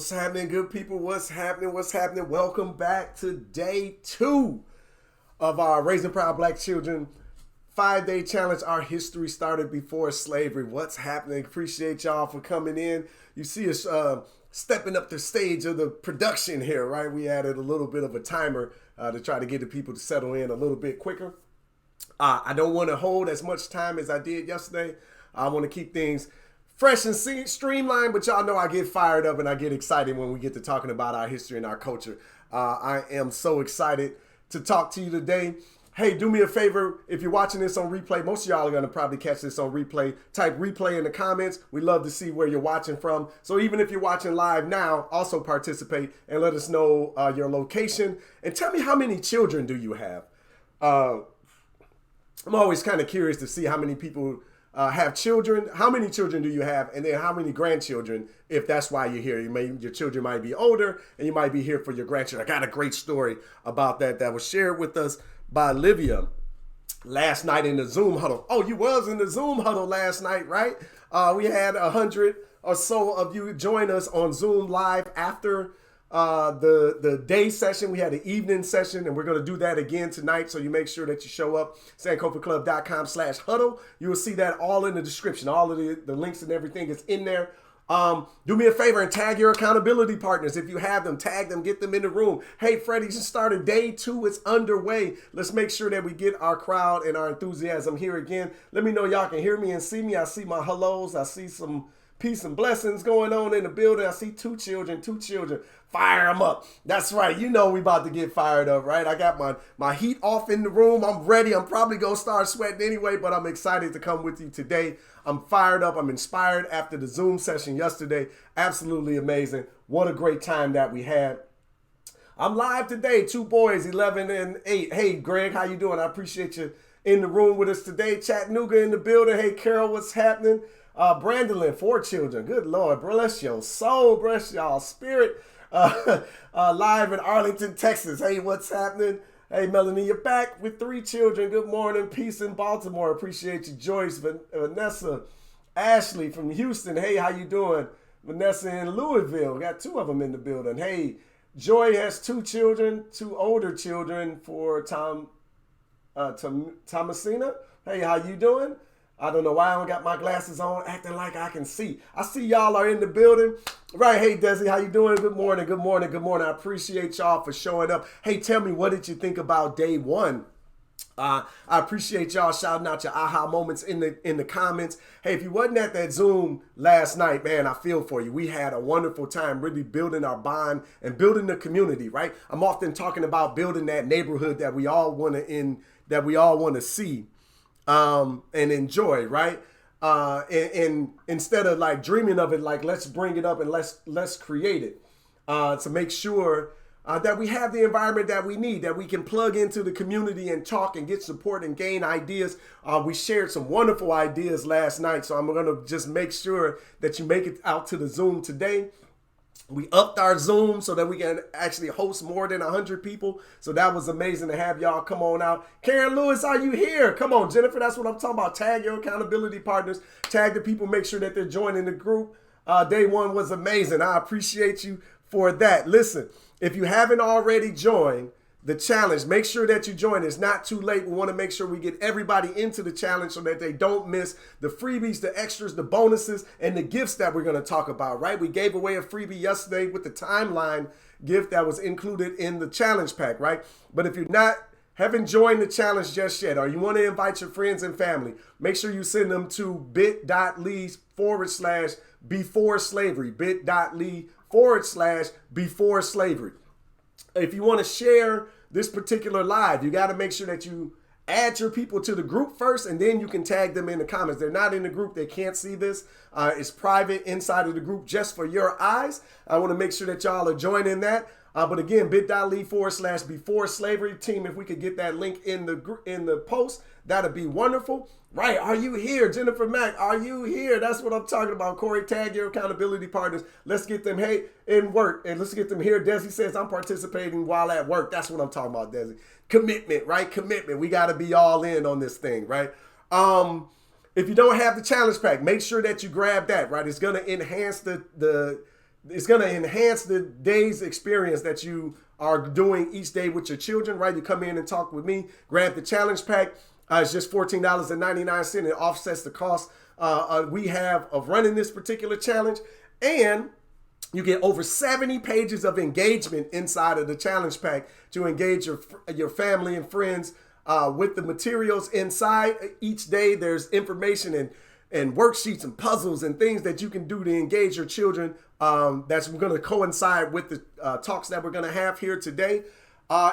What's happening, good people? What's happening? What's happening? Welcome back to day 2 of our Raising Proud Black Children 5-day challenge. Our history started before slavery. What's happening? Appreciate y'all for coming in. You see us stepping up the stage of the production here, right? We added a little bit of a timer to try to get the people to settle in a little bit quicker. I don't want to hold as much time as I did yesterday. I want to keep things fresh and streamlined, but y'all know I get fired up and I get excited when we get to talking about our history and our culture. I am so excited to talk to you today. Hey, do me a favor, if you're watching this on replay, most of y'all are going to probably catch this on replay. Type replay in the comments. We love to see where you're watching from. So even if you're watching live now, also participate and let us know your location. And tell me, how many children do you have? I'm always kind of curious to see how many people have children. How many children do you have? And then how many grandchildren, if that's why you're here. Your children might be older and you might be here for your grandchildren. I got a great story about that was shared with us by Olivia last night in the Zoom huddle. Oh, you was in the Zoom huddle last night, right? We had 100 or so of you join us on Zoom live after the day session. We had an evening session, and we're going to do that again tonight. So you make sure that you show up, SankofaClub.com/huddle. You will see that all in the description. All of the links and everything is in there. Do me a favor and tag your accountability partners. If you have them, tag them, get them in the room. Hey, Freddie just started day 2. It's underway. Let's make sure that we get our crowd and our enthusiasm here again. Let me know y'all can hear me and see me. I see my hellos. I see some peace and blessings going on in the building. I see two children. Fire them up. That's right. You know we about to get fired up, right? I got my heat off in the room. I'm ready. I'm probably going to start sweating anyway, but I'm excited to come with you today. I'm fired up. I'm inspired after the Zoom session yesterday. Absolutely amazing. What a great time that we had. I'm live today. 2 boys, 11 and 8. Hey, Greg, how you doing? I appreciate you in the room with us today. Chattanooga in the building. Hey, Carol, what's happening? Brandolyn, 4 children. Good Lord. Bless your soul. Bless y'all spirit. Live in Arlington, Texas. Hey, what's happening? Hey, Melanie, you're back with 3 children. Good morning. Peace in Baltimore. Appreciate you. Joyce, Vanessa, Ashley from Houston. Hey, how you doing? Vanessa in Louisville. Got 2 of them in the building. Hey, Joy has 2 children, 2 older children for Thomasina. Hey, how you doing? I don't know why I don't got my glasses on, acting like I can see. I see y'all are in the building. Right, hey, Desi, how you doing? Good morning. I appreciate y'all for showing up. Hey, tell me, what did you think about day 1? I appreciate y'all shouting out your aha moments in the comments. Hey, if you wasn't at that Zoom last night, man, I feel for you. We had a wonderful time really building our bond and building the community, right? I'm often talking about building that neighborhood that we all want to see and enjoy, right? And instead of like dreaming of it, like let's bring it up and let's create it to make sure that we have the environment that we need, that we can plug into the community and talk and get support and gain ideas. We shared some wonderful ideas last night, so I'm going to just make sure that you make it out to the Zoom today. We upped our Zoom so that we can actually host more than 100 people. So that was amazing to have y'all come on out. Karen Lewis, are you here? Come on, Jennifer. That's what I'm talking about. Tag your accountability partners. Tag the people. Make sure that they're joining the group. Day 1 was amazing. I appreciate you for that. Listen, if you haven't already joined the challenge, make sure that you join. It's not too late. We want to make sure we get everybody into the challenge so that they don't miss the freebies, the extras, the bonuses, and the gifts that we're going to talk about, right? We gave away a freebie yesterday with the timeline gift that was included in the challenge pack, right? But if you're haven't joined the challenge just yet, or you want to invite your friends and family, make sure you send them to bit.ly/before slavery, bit.ly/before slavery. If you want to share this particular live, you got to make sure that you add your people to the group first, and then you can tag them in the comments. They're not in the group. They can't see this. It's private inside of the group just for your eyes. I want to make sure that y'all are joining that. But again, bit.ly/before slavery. Team, if we could get that link in the post, that'd be wonderful. Right, are you here? Jennifer Mack, are you here? That's what I'm talking about. Corey, tag your accountability partners. Let's get them, in work, and let's get them here. Desi says, I'm participating while at work. That's what I'm talking about, Desi. Commitment, right? Commitment. We got to be all in on this thing, right? If you don't have the challenge pack, make sure that you grab that, right? It's going to enhance the it's going to enhance the day's experience that you are doing each day with your children, right? You come in and talk with me, grab the challenge pack. It's just $14.99. It offsets the cost we have of running this particular challenge. And you get over 70 pages of engagement inside of the challenge pack to engage your family and friends with the materials inside. Each day there's information and worksheets and puzzles and things that you can do to engage your children. That's going to coincide with the talks that we're going to have here today.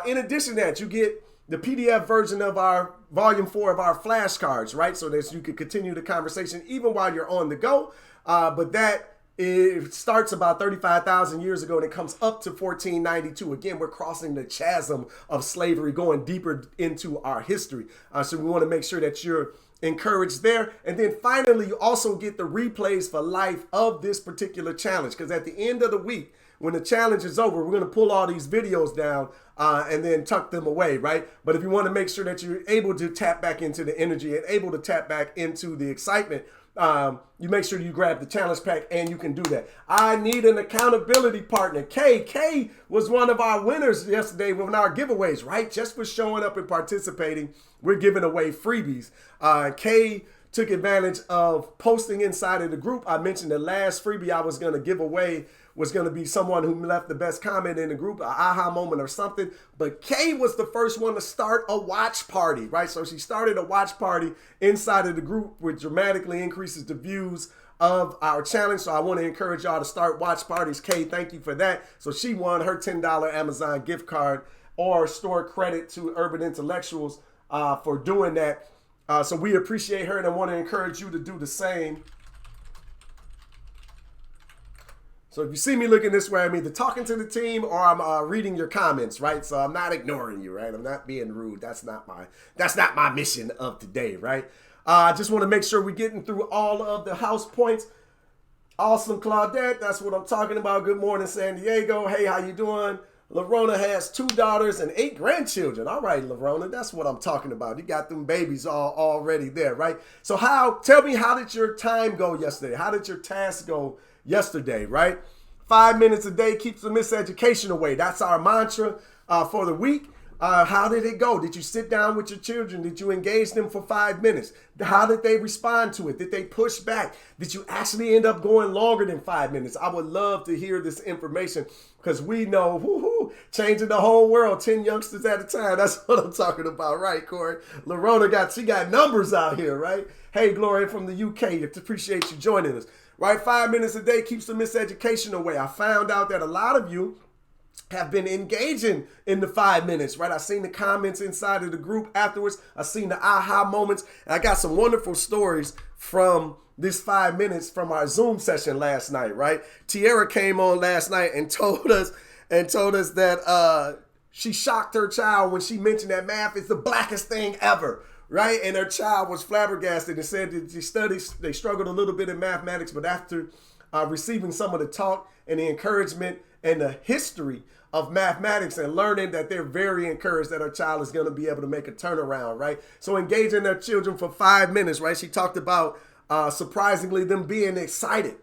In addition to that, you get the PDF version of our volume 4 of our flashcards, right? So that you can continue the conversation even while you're on the go. But that it starts about 35,000 years ago and it comes up to 1492. Again, we're crossing the chasm of slavery, going deeper into our history. So we want to make sure that you're encouraged there. And then finally, you also get the replays for life of this particular challenge. Because at the end of the week, when the challenge is over, we're going to pull all these videos down and then tuck them away, right? But if you want to make sure that you're able to tap back into the energy and able to tap back into the excitement, you make sure you grab the challenge pack, and you can do that. I need an accountability partner. Kay was one of our winners yesterday with our giveaways, right? Just for showing up and participating, we're giving away freebies. Kay took advantage of posting inside of the group. I mentioned the last freebie I was going to give away was going to be someone who left the best comment in the group, an aha moment or something. But Kay was the first one to start a watch party, right? So she started a watch party inside of the group, which dramatically increases the views of our challenge. So I want to encourage y'all to start watch parties. Kay, thank you for that. So she won her $10 Amazon gift card or store credit to Urban Intellectuals for doing that. So we appreciate her, and I want to encourage you to do the same. So if you see me looking this way, I'm either talking to the team or I'm reading your comments, right? So I'm not ignoring you, right? I'm not being rude. That's not my mission of today, right? I just want to make sure we're getting through all of the house points. Awesome, Claudette. That's what I'm talking about. Good morning, San Diego. Hey, how you doing? LaRona has 2 daughters and 8 grandchildren. All right, LaRona, that's what I'm talking about. You got them babies already there, right? So tell me, how did your time go yesterday? How did your task go yesterday, right? 5 minutes a day keeps the miseducation away. That's our mantra for the week. How did it go? Did you sit down with your children? Did you engage them for 5 minutes? How did they respond to it? Did they push back? Did you actually end up going longer than 5 minutes? I would love to hear this information, because we know, changing the whole world, 10 youngsters at a time. That's what I'm talking about, right, Corey? LaRona she got numbers out here, right? Hey, Gloria from the UK, appreciate you joining us. Right, 5 minutes a day keeps the miseducation away. I found out that a lot of you have been engaging in the 5 minutes, right? I've seen the comments inside of the group afterwards. I've seen the aha moments. And I got some wonderful stories from this 5 minutes from our Zoom session last night, right? Tiara came on last night and told us that she shocked her child when she mentioned that math is the blackest thing ever, right? And her child was flabbergasted and said that they struggled a little bit in mathematics, but after receiving some of the talk and the encouragement and the history of mathematics and learning, that they're very encouraged that her child is going to be able to make a turnaround, right? So engaging their children for 5 minutes, right? She talked about, surprisingly, them being excited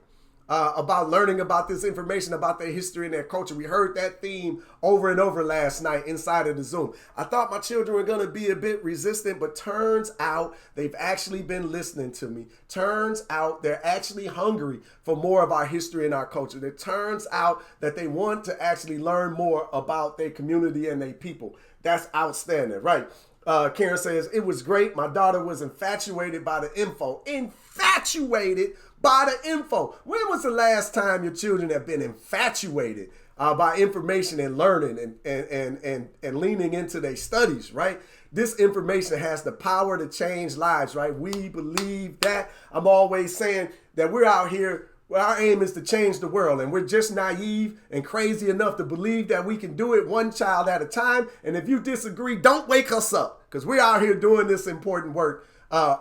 about learning about this information, about their history and their culture. We heard that theme over and over last night inside of the Zoom. I thought my children were going to be a bit resistant, but turns out they've actually been listening to me. Turns out they're actually hungry for more of our history and our culture. It turns out that they want to actually learn more about their community and their people. That's outstanding, right? Karen says, it was great. My daughter was infatuated by the info. Infatuated by the info. When was the last time your children have been infatuated by information and learning and leaning into their studies, right? This information has the power to change lives, right? We believe that. I'm always saying that we're out here, our aim is to change the world, and we're just naive and crazy enough to believe that we can do it one child at a time. And if you disagree, don't wake us up, because we're out here doing this important work.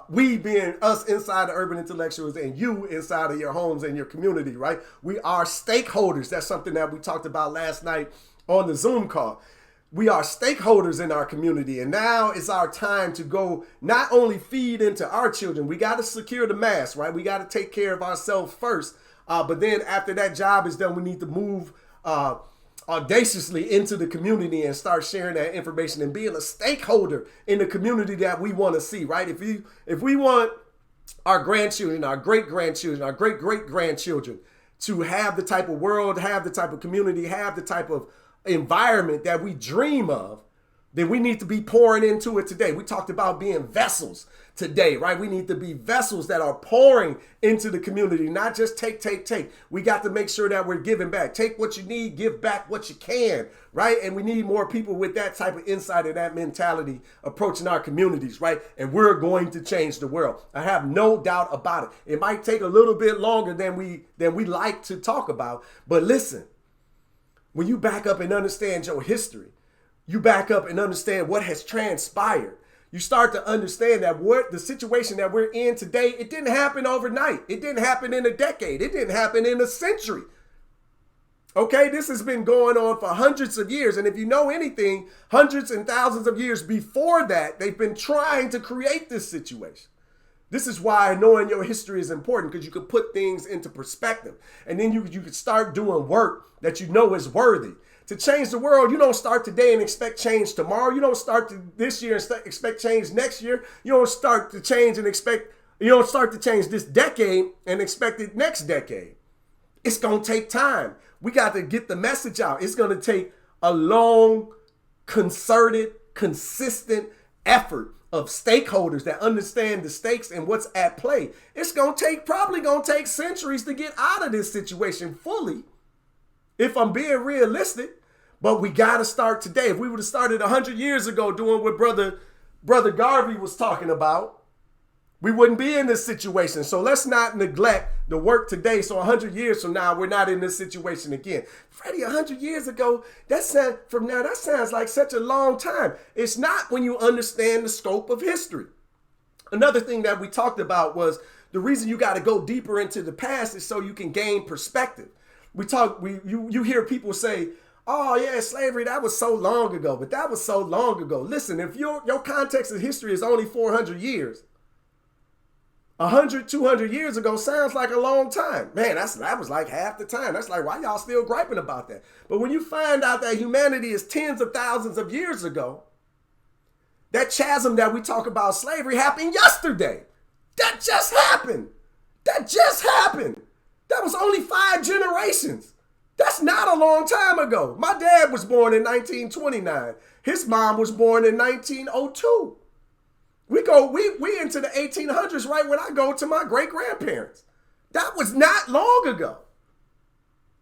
We being us inside the Urban Intellectuals, and you inside of your homes and your community, right? We are stakeholders. That's something that we talked about last night on the Zoom call. We are stakeholders in our community, and now it's our time to go not only feed into our children. We got to secure the mass, right? We got to take care of ourselves first. But then after that job is done, we need to move audaciously into the community and start sharing that information and being a stakeholder in the community that we want to see, right? If we want our grandchildren, our great-grandchildren, our great-great-grandchildren to have the type of world, have the type of community, have the type of environment that we dream of, then we need to be pouring into it today. We talked about being vessels today, right? We need to be vessels that are pouring into the community, not just take. We got to make sure that we're giving back. Take what you need, give back what you can, right? And we need more people with that type of insight and that mentality approaching our communities, right? And we're going to change the world. I have no doubt about it. It might take a little bit longer than we like to talk about, but listen, when you back up and understand your history, you back up and understand what has transpired, you start to understand that what the situation that we're in today, it didn't happen overnight. It didn't happen in a decade. It didn't happen in a century. Okay, this has been going on for hundreds of years. And if you know anything, hundreds and thousands of years before that, they've been trying to create this situation. This is why knowing your history is important, because you can put things into perspective. And then you can start doing work that you know is worthy. To change the world, you don't start today and expect change tomorrow. You don't start this year and expect change next year. You don't start to change this decade and expect it next decade. It's going to take time. We got to get the message out. It's going to take a long, concerted, consistent effort of stakeholders that understand the stakes and what's at play. It's probably going to take centuries to get out of this situation fully, if I'm being realistic. But we got to start today. If we would have started 100 years ago doing what Brother Garvey was talking about, we wouldn't be in this situation. So let's not neglect the work today. So 100 years from now, we're not in this situation again. Freddie, 100 years ago, that sounds like such a long time. It's not when you understand the scope of history. Another thing that we talked about was the reason you got to go deeper into the past is so you can gain perspective. You hear people say, oh yeah, slavery, that was so long ago, but that was so long ago. Listen, if your context of history is only 400 years, 100, 200 years ago sounds like a long time. Man, that was like half the time. That's like, why y'all still griping about that? But when you find out that humanity is tens of thousands of years ago, that chasm that we talk about slavery happened yesterday. That just happened. That was only 5 generations. That's not a long time ago. My dad was born in 1929. His mom was born in 1902. We into the 1800s right when I go to my great-grandparents. That was not long ago.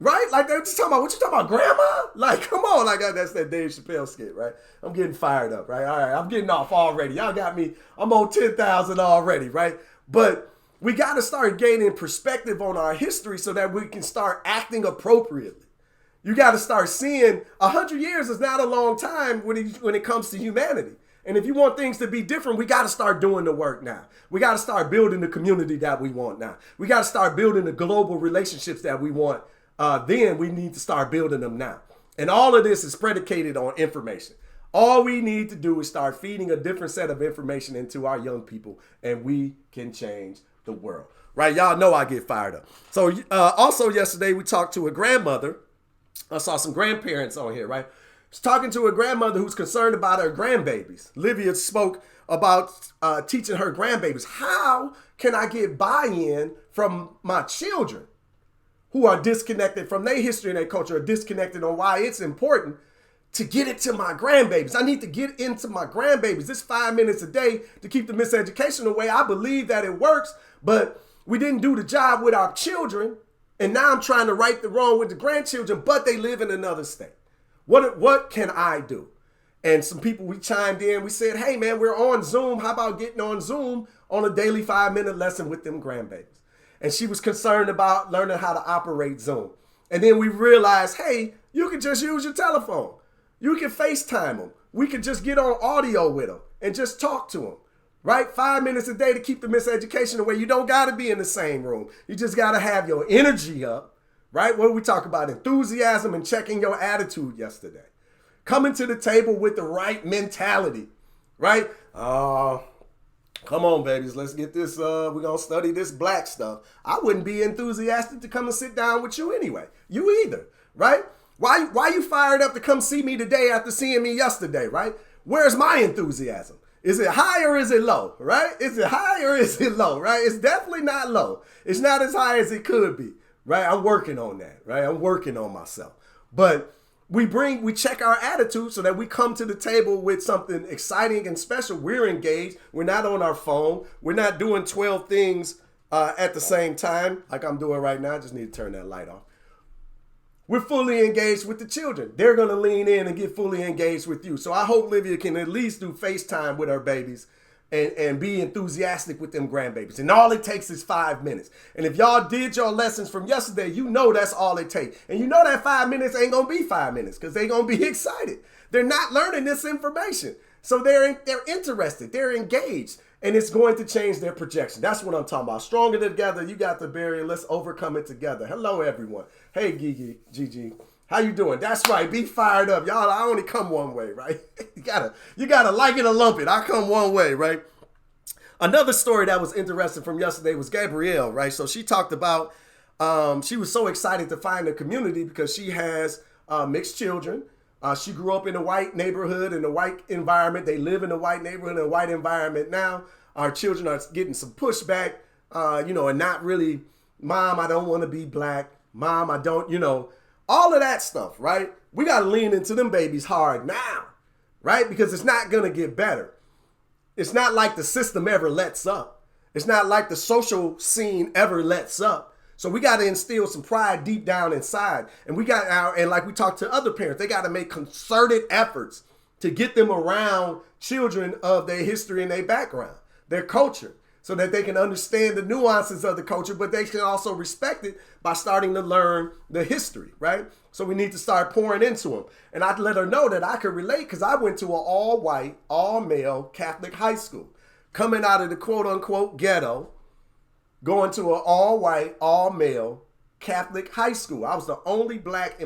Right? Like they're just talking about, what you talking about, grandma? Like, come on, like that's that Dave Chappelle skit, right? I'm getting fired up, right? All right, I'm getting off already. Y'all got me, I'm on 10,000 already, right? But we got to start gaining perspective on our history so that we can start acting appropriately. You got to start seeing 100 years is not a long time when it comes to humanity. And if you want things to be different, we got to start doing the work now. We got to start building the community that we want now. We got to start building the global relationships that we want. Then we need to start building them now. And all of this is predicated on information. All we need to do is start feeding a different set of information into our young people, and we can change the world. Right? Y'all know I get fired up. So also yesterday we talked to a grandmother. I saw some grandparents on here, right? I was talking to a grandmother who's concerned about her grandbabies. Livia spoke about teaching her grandbabies. How can I get buy-in from my children who are disconnected from their history and their culture, are disconnected on why it's important to get it to my grandbabies? I need to get into my grandbabies. This 5 minutes a day to keep the miseducation away. I believe that it works, but we didn't do the job with our children. And now I'm trying to right the wrong with the grandchildren, but they live in another state. What can I do? And some people, we chimed in. We said, hey, man, we're on Zoom. How about getting on Zoom on a daily 5-minute lesson with them grandbabies? And she was concerned about learning how to operate Zoom. And then we realized, hey, you can just use your telephone. You can FaceTime them. We can just get on audio with them and just talk to them. Right? 5 minutes a day to keep the miseducation away. You don't got to be in the same room. You just got to have your energy up. Right? What did we talk about? Enthusiasm and checking your attitude yesterday. Coming to the table with the right mentality. Right? Come on, babies, let's get this. We're going to study this black stuff. I wouldn't be enthusiastic to come and sit down with you anyway. You either, right? Why you fired up to come see me today after seeing me yesterday, right? Where's my enthusiasm? Is it high or is it low, right? Is it high or is it low, right? It's definitely not low. It's not as high as it could be, right? I'm working on that, right? I'm working on myself. But we check our attitude so that we come to the table with something exciting and special. We're engaged. We're not on our phone. We're not doing 12 things at the same time like I'm doing right now. I just need to turn that light off. We're fully engaged with the children. They're going to lean in and get fully engaged with you. So I hope Livia can at least do FaceTime with her babies and be enthusiastic with them grandbabies. And all it takes is 5 minutes. And if y'all did your lessons from yesterday, you know that's all it takes. And you know that 5 minutes ain't going to be 5 minutes because they're going to be excited. They're not learning this information. So they're interested. They're engaged. And it's going to change their projection. That's what I'm talking about. Stronger together. You got the barrier. Let's overcome it together. Hello, everyone. Hey, Gigi. How you doing? That's right. Be fired up. Y'all, I only come one way, right? You gotta like it or lump it. I come one way, right? Another story that was interesting from yesterday was Gabrielle, right? So she talked about, she was so excited to find a community because she has mixed children. She grew up in a white neighborhood, in a white environment. They live in a white neighborhood, in a white environment now. Our children are getting some pushback, and not really, Mom, I don't want to be black. Mom, I don't, all of that stuff, right? We got to lean into them babies hard now, right? Because it's not going to get better. It's not like the system ever lets up. It's not like the social scene ever lets up. So we got to instill some pride deep down inside. And and like we talked to other parents, they got to make concerted efforts to get them around children of their history and their background, their culture, so that they can understand the nuances of the culture, but they can also respect it by starting to learn the history, right? So we need to start pouring into them. And I let her know that I could relate because I went to an all-white, all-male Catholic high school. Coming out of the quote-unquote ghetto, going to an all-white, all-male Catholic high school. I was the only black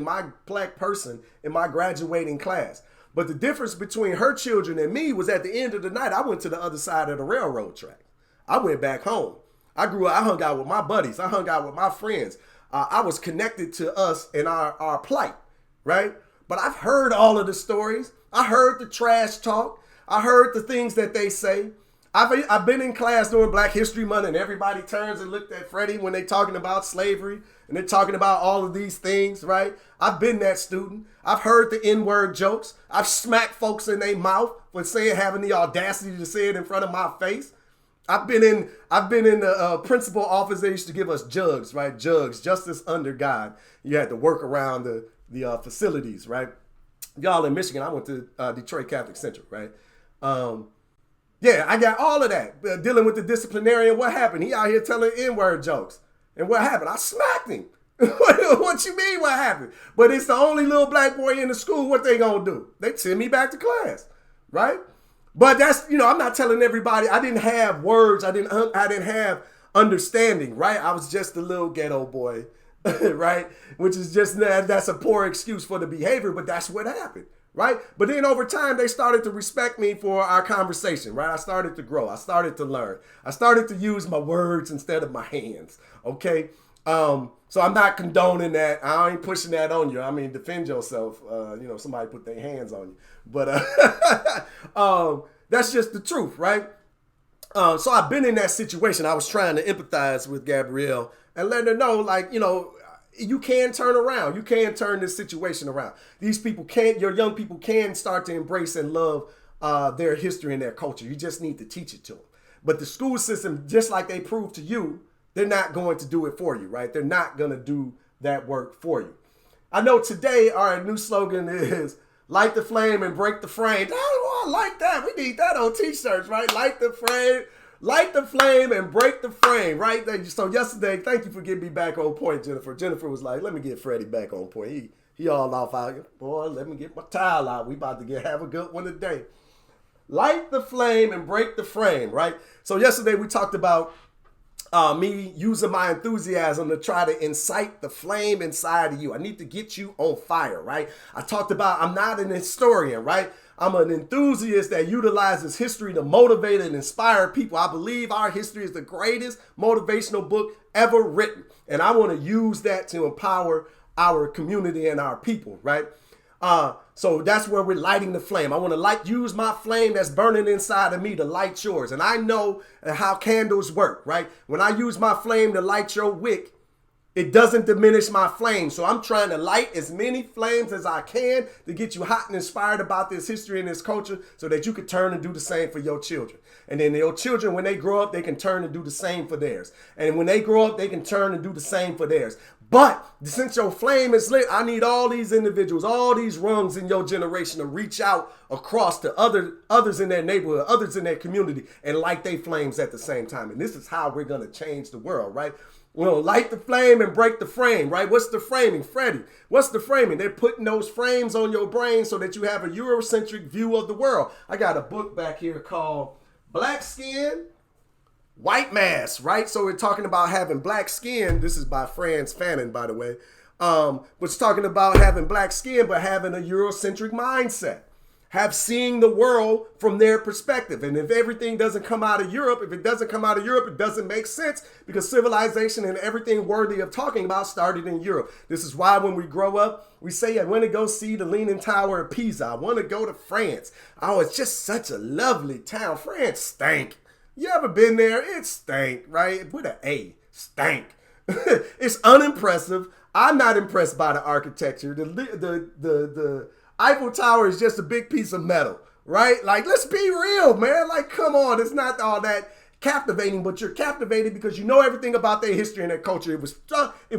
person in my graduating class. But the difference between her children and me was at the end of the night, I went to the other side of the railroad track. I went back home. I hung out with my buddies. I hung out with my friends. I was connected to us and our plight, right? But I've heard all of the stories. I heard the trash talk. I heard the things that they say. I've been in class during Black History Month and everybody turns and looked at Freddie when they're talking about slavery and they're talking about all of these things, right? I've been that student. I've heard the N-word jokes. I've smacked folks in their mouth for having the audacity to say it in front of my face. I've been in the principal office. They used to give us jugs, right? Jugs, justice under God. You had to work around the facilities, right? Y'all in Michigan, I went to Detroit Catholic Central, right? Yeah, I got all of that. Dealing with the disciplinarian, what happened? He out here telling N-word jokes. And what happened? I smacked him. What you mean what happened? But it's the only little black boy in the school. What they gonna do? They send me back to class, right? But that's, I'm not telling everybody. I didn't have words. I didn't have understanding, right? I was just a little ghetto boy, right? Which is that's a poor excuse for the behavior, but that's what happened, right? But then over time, they started to respect me for our conversation, right? I started to grow. I started to learn. I started to use my words instead of my hands, okay? So I'm not condoning that. I ain't pushing that on you. I mean, defend yourself. Somebody put their hands on you. But that's just the truth, right? So I've been in that situation. I was trying to empathize with Gabrielle and let her know, you can turn around. You can turn this situation around. Your young people can start to embrace and love their history and their culture. You just need to teach it to them. But the school system, just like they proved to you, they're not going to do it for you, right? They're not going to do that work for you. I know today our new slogan is light the flame and break the frame. I like that. We need that on t-shirts, right? Light the flame and break the frame, right? So yesterday, thank you for getting me back on point, Jennifer. Jennifer was like, let me get Freddie back on point. He all off out. Boy, let me get my towel out. We about to have a good one today. Light the flame and break the frame, right? So yesterday we talked about me using my enthusiasm to try to incite the flame inside of you. I need to get you on fire, right? I talked about I'm not an historian, right? I'm an enthusiast that utilizes history to motivate and inspire people. I believe our history is the greatest motivational book ever written. And I want to use that to empower our community and our people, right? So that's where we're lighting the flame. I want to use my flame that's burning inside of me to light yours. And I know how candles work, right? When I use my flame to light your wick, it doesn't diminish my flame. So I'm trying to light as many flames as I can to get you hot and inspired about this history and this culture so that you can turn and do the same for your children. And then your children, when they grow up, they can turn and do the same for theirs. And when they grow up, they can turn and do the same for theirs. But since your flame is lit, I need all these individuals, all these rungs in your generation to reach out across to others in their neighborhood, others in their community, and light their flames at the same time. And this is how we're going to change the world, right? We'll light the flame and break the frame, right? What's the framing, Freddie? What's the framing? They're putting those frames on your brain so that you have a Eurocentric view of the world. I got a book back here called Black Skin, White Mass, right? So we're talking about having black skin. This is by Franz Fanon, by the way. It's talking about having black skin, but having a Eurocentric mindset. Seeing the world from their perspective. And if everything doesn't come out of Europe, it doesn't make sense because civilization and everything worthy of talking about started in Europe. This is why when we grow up, we say, I want to go see the Leaning Tower of Pisa. I want to go to France. Oh, it's just such a lovely town. France stank. You ever been there? It stank, right? With an A, stank. It's unimpressive. I'm not impressed by the architecture. The Eiffel Tower is just a big piece of metal, right? Like, let's be real, man. Like, come on. It's not all that captivating, but you're captivated because you know everything about their history and their culture. It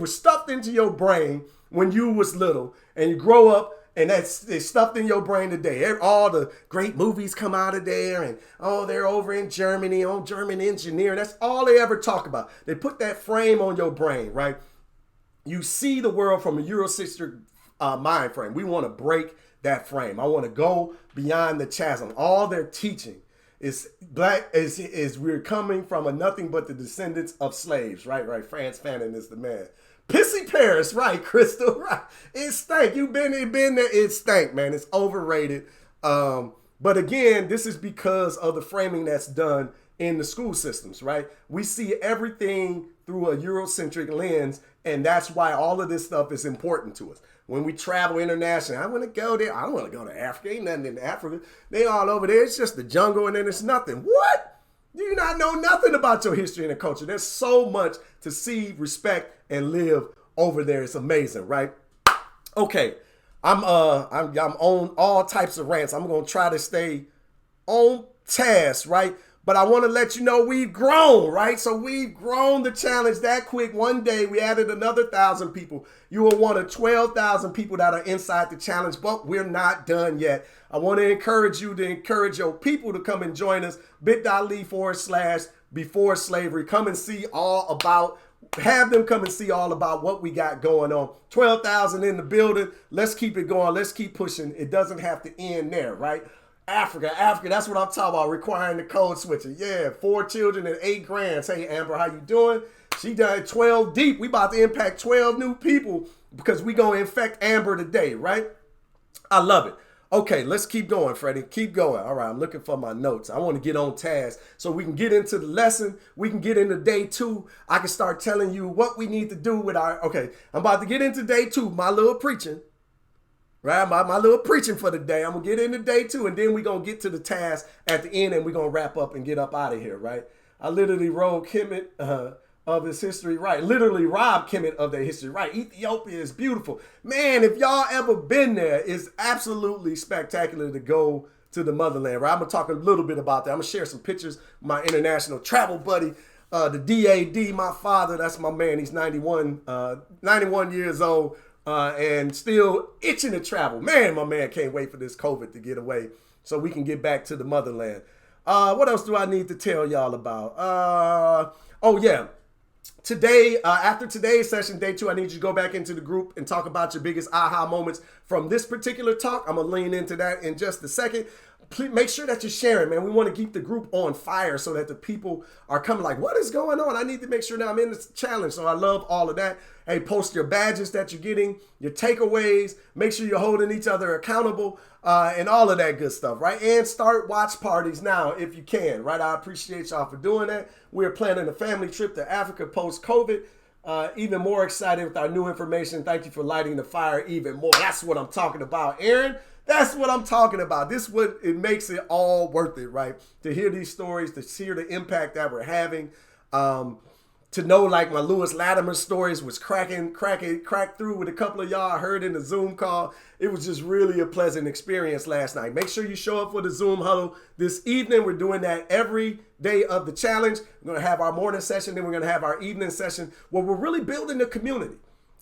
was stuffed into your brain when you was little, and you grow up, and it's stuffed in your brain today. All the great movies come out of there, and they're over in Germany on German engineering. That's all they ever talk about. They put that frame on your brain, right? You see the world from a Eurocentric mind frame. We want to break that frame. I want to go beyond the chasm. All they're teaching is we're coming from a nothing but the descendants of slaves, right? Right. Franz Fanon is the man. Pissy Paris, right, Crystal, right. It stank. You've been there. It stank, man. It's overrated. But again, this is because of the framing that's done in the school systems, right? We see everything through a Eurocentric lens, and that's why all of this stuff is important to us. When we travel internationally, I want to go there. I don't want to go to Africa. Ain't nothing in Africa. They all over there. It's just the jungle, and then it's nothing. What? Do you not know nothing about your history and the culture? There's so much to see, respect, and live over there. It's amazing, right? Okay, I'm on all types of rants. I'm gonna try to stay on task, right? But I want to let you know we've grown, right? So we've grown the challenge that quick. One day we added another 1,000 people. You are one of 12,000 people that are inside the challenge, but we're not done yet. I want to encourage you to encourage your people to come and join us. bit.ly/before slavery. Come and see all about, have them come and see all about what we got going on. 12,000 in the building. Let's keep it going. Let's keep pushing. It doesn't have to end there, right? Africa, that's what I'm talking about, requiring the code switching. Yeah, 4 children and 8 grands. Hey, Amber, how you doing? She done 12 deep. We about to impact 12 new people because we going to infect Amber today, right? I love it. Okay, let's keep going, Freddie. Keep going. All right, I'm looking for my notes. I want to get on task so we can get into the lesson. We can get into day 2. I can start telling you what we need to do with our, okay, I'm about to get into day 2, my little preaching. Right, my little preaching for the day. I'm going to get into day 2, and then we're going to get to the task at the end, and we're going to wrap up and get up out of here, right? I literally rolled Kemet of his history, right? Literally robbed Kemet of their history, right? Ethiopia is beautiful. Man, if y'all ever been there, it's absolutely spectacular to go to the motherland, right? I'm going to talk a little bit about that. I'm going to share some pictures of my international travel buddy, the DAD, my father. That's my man. He's 91 years old. And still itching to travel. Man, my man can't wait for this COVID to get away so we can get back to the motherland. What else do I need to tell y'all about? Oh, yeah. Today, after today's session, day 2, I need you to go back into the group and talk about your biggest aha moments from this particular talk. I'm going to lean into that in just a second. please make sure that you're sharing, man. We want to keep the group on fire so that the people are coming like, what is going on? I need to make sure that I'm in this challenge. So I love all of that. Hey, post your badges that you're getting, your takeaways. Make sure you're holding each other accountable and all of that good stuff, right? And start watch parties now if you can, right? I appreciate y'all for doing that. We're planning a family trip to Africa post-COVID. Even more excited with our new information. Thank you for lighting the fire even more. That's what I'm talking about, Aaron. That's what I'm talking about. This is what it makes it all worth it, right? To hear these stories, to hear the impact that we're having, to know like my Lewis Latimer stories was cracked through with a couple of y'all I heard in the Zoom call. It was just really a pleasant experience last night. Make sure you show up for the Zoom huddle this evening. We're doing that every day of the challenge. We're going to have our morning session, then we're going to have our evening session where we're really building the community.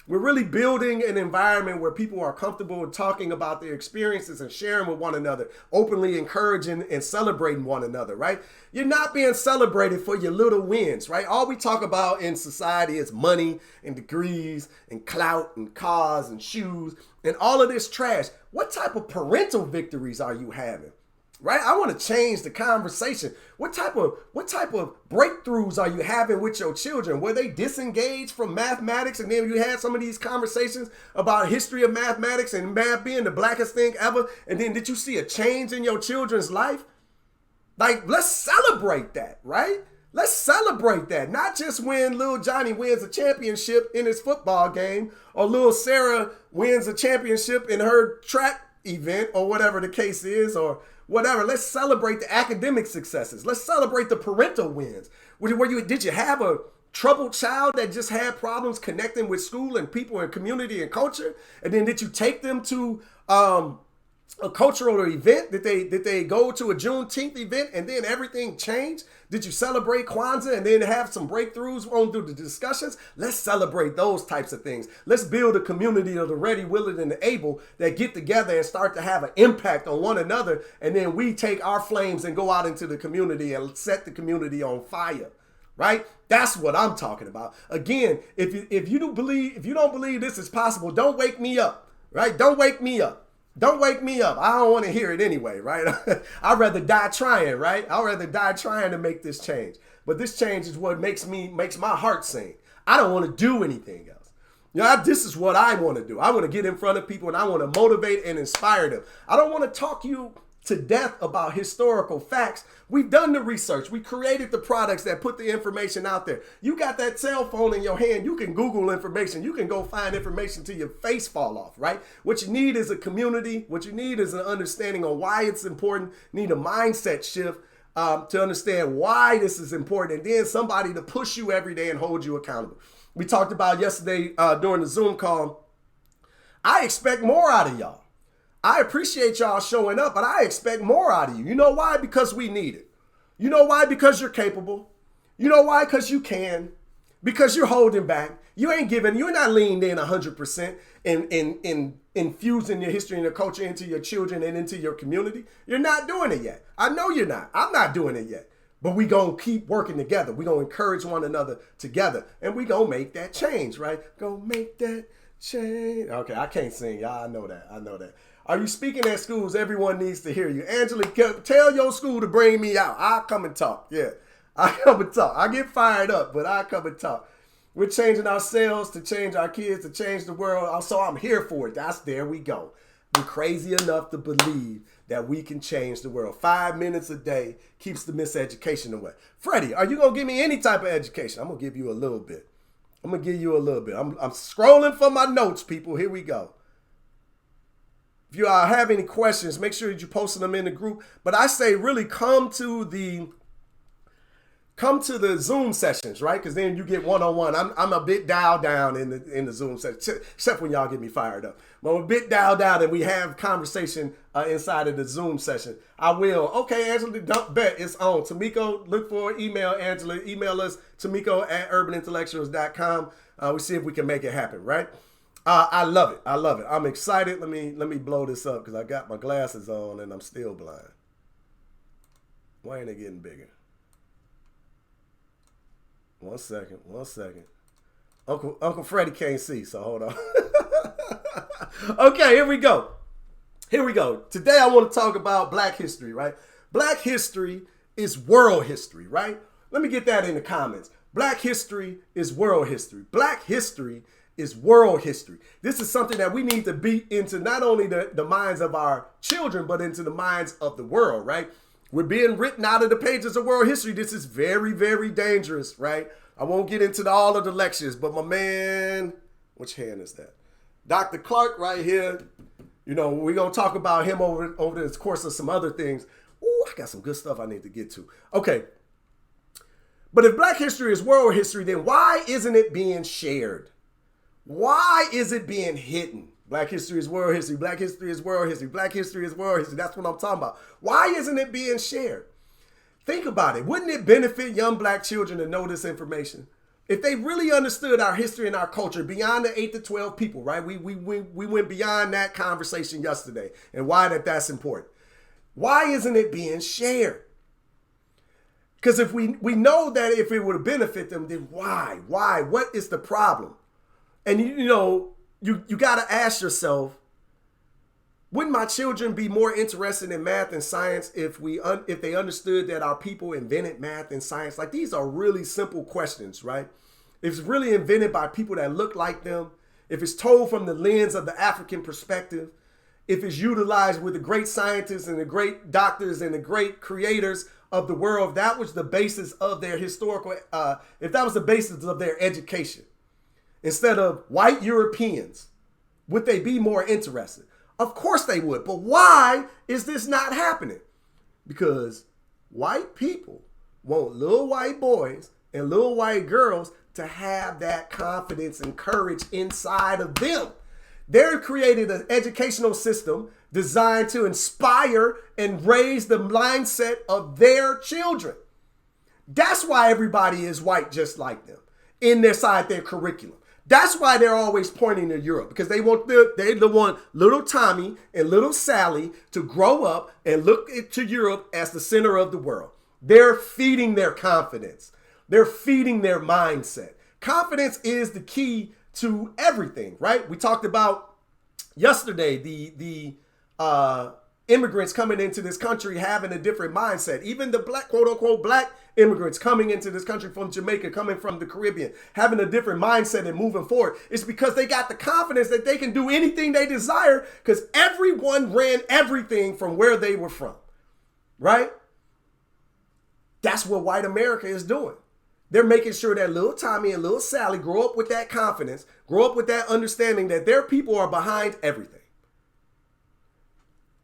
We're really building an environment where people are comfortable in talking about their experiences and sharing with one another, openly encouraging and celebrating one another, right? You're not being celebrated for your little wins, right? All we talk about in society is money and degrees and clout and cars and shoes and all of this trash. What type of parental victories are you having? Right? I want to change the conversation. What type of breakthroughs are you having with your children? Were they disengaged from mathematics and then you had some of these conversations about history of mathematics and math being the blackest thing ever? And then did you see a change in your children's life? Like, let's celebrate that, right? Let's celebrate that. Not just when little Johnny wins a championship in his football game or little Sarah wins a championship in her track event or whatever the case is or whatever. Let's celebrate the academic successes. Let's celebrate the parental wins. Did you have a troubled child that just had problems connecting with school and people and community and culture? And then did you take them to a cultural event? Did they go to a Juneteenth event and then everything changed? Did you celebrate Kwanzaa and then have some breakthroughs on through the discussions? Let's celebrate those types of things. Let's build a community of the ready, willing, and the able that get together and start to have an impact on one another. And then we take our flames and go out into the community and set the community on fire. Right? That's what I'm talking about. Again, if you don't believe this is possible, don't wake me up. Right? Don't wake me up. Don't wake me up. I don't want to hear it anyway, right? I'd rather die trying, right? I'd rather die trying to make this change. But this change is what makes my heart sing. I don't want to do anything else. You know, this is what I want to do. I want to get in front of people and I want to motivate and inspire them. I don't want to talk you to death about historical facts. We've done the research. We created the products that put the information out there. You got that cell phone in your hand. You can Google information. You can go find information till your face fall off, right? What you need is a community. What you need is an understanding on why it's important. You need a mindset shift to understand why this is important. And then somebody to push you every day and hold you accountable. We talked about yesterday during the Zoom call. I expect more out of y'all. I appreciate y'all showing up, but I expect more out of you. You know why? Because we need it. You know why? Because you're capable. You know why? Because you can. Because you're holding back. You're not leaned in 100% in infusing your history and your culture into your children and into your community. You're not doing it yet. I know you're not. I'm not doing it yet. But we going to keep working together. We going to encourage one another together. And we going to make that change, right? Going to make that change. Okay, I can't sing, y'all. I know that. Are you speaking at schools? Everyone needs to hear you. Angela, tell your school to bring me out. I'll come and talk. Yeah, I come and talk. I get fired up, but I come and talk. We're changing ourselves to change our kids, to change the world. So I'm here for it. There we go. We're crazy enough to believe that we can change the world. 5 minutes a day keeps the miseducation away. Freddie, are you going to give me any type of education? I'm going to give you a little bit. I'm scrolling for my notes, people. Here we go. If you have any questions, make sure that you're posting them in the group. But I say really come to the Zoom sessions, right? Because then you get one-on-one. I'm a bit dialed down in the Zoom session, except when y'all get me fired up. But I'm a bit dialed down and we have conversation inside of the Zoom session. I will. Okay, Angela, don't bet it's on. Tamiko, look for email, Angela. Email us, Tamiko@urbanintellectuals.com. We see if we can make it happen, right? I love it. I'm excited. Let me blow this up because I got my glasses on and I'm still blind. Why ain't it getting bigger? One second. Uncle Freddie can't see, so hold on. Okay, here we go. Here we go. Today I want to talk about Black history, right? Black history is world history, right? Let me get that in the comments. Black history is world history. Black history is world history. This is something that we need to beat into not only the minds of our children, but into the minds of the world, right? We're being written out of the pages of world history. This is very, very dangerous, right? I won't get into all of the lectures, but my man, which hand is that? Dr. Clark right here. You know, we're going to talk about him over the course of some other things. Ooh, I got some good stuff I need to get to. Okay. But if Black history is world history, then why isn't it being shared? Why is it being hidden? Black history is world history. Black history is world history. Black history is world history. That's what I'm talking about. Why isn't it being shared? Think about it. Wouldn't it benefit young Black children to know this information? If they really understood our history and our culture beyond the 8 to 12 people, right? We went beyond that conversation yesterday and why that's important. Why isn't it being shared? Because if we know that if it would benefit them, then why? Why? What is the problem? And you got to ask yourself, wouldn't my children be more interested in math and science if they understood that our people invented math and science? Like, these are really simple questions, right? If it's really invented by people that look like them, if it's told from the lens of the African perspective, if it's utilized with the great scientists and the great doctors and the great creators of the world, if that was the basis of their historical, if that was the basis of their education, instead of white Europeans, would they be more interested? Of course they would. But why is this not happening? Because white people want little white boys and little white girls to have that confidence and courage inside of them. They've created an educational system designed to inspire and raise the mindset of their children. That's why everybody is white just like them inside their curriculum. That's why they're always pointing to Europe, because they want little Tommy and little Sally to grow up and look to Europe as the center of the world. They're feeding their confidence. They're feeding their mindset. Confidence is the key to everything, right? We talked about yesterday the immigrants coming into this country having a different mindset. Even the black, quote unquote, black immigrants coming into this country from Jamaica, coming from the Caribbean, having a different mindset and moving forward. It's because they got the confidence that they can do anything they desire, because everyone ran everything from where they were from, right? That's what white America is doing. They're making sure that little Tommy and little Sally grow up with that confidence, grow up with that understanding that their people are behind everything.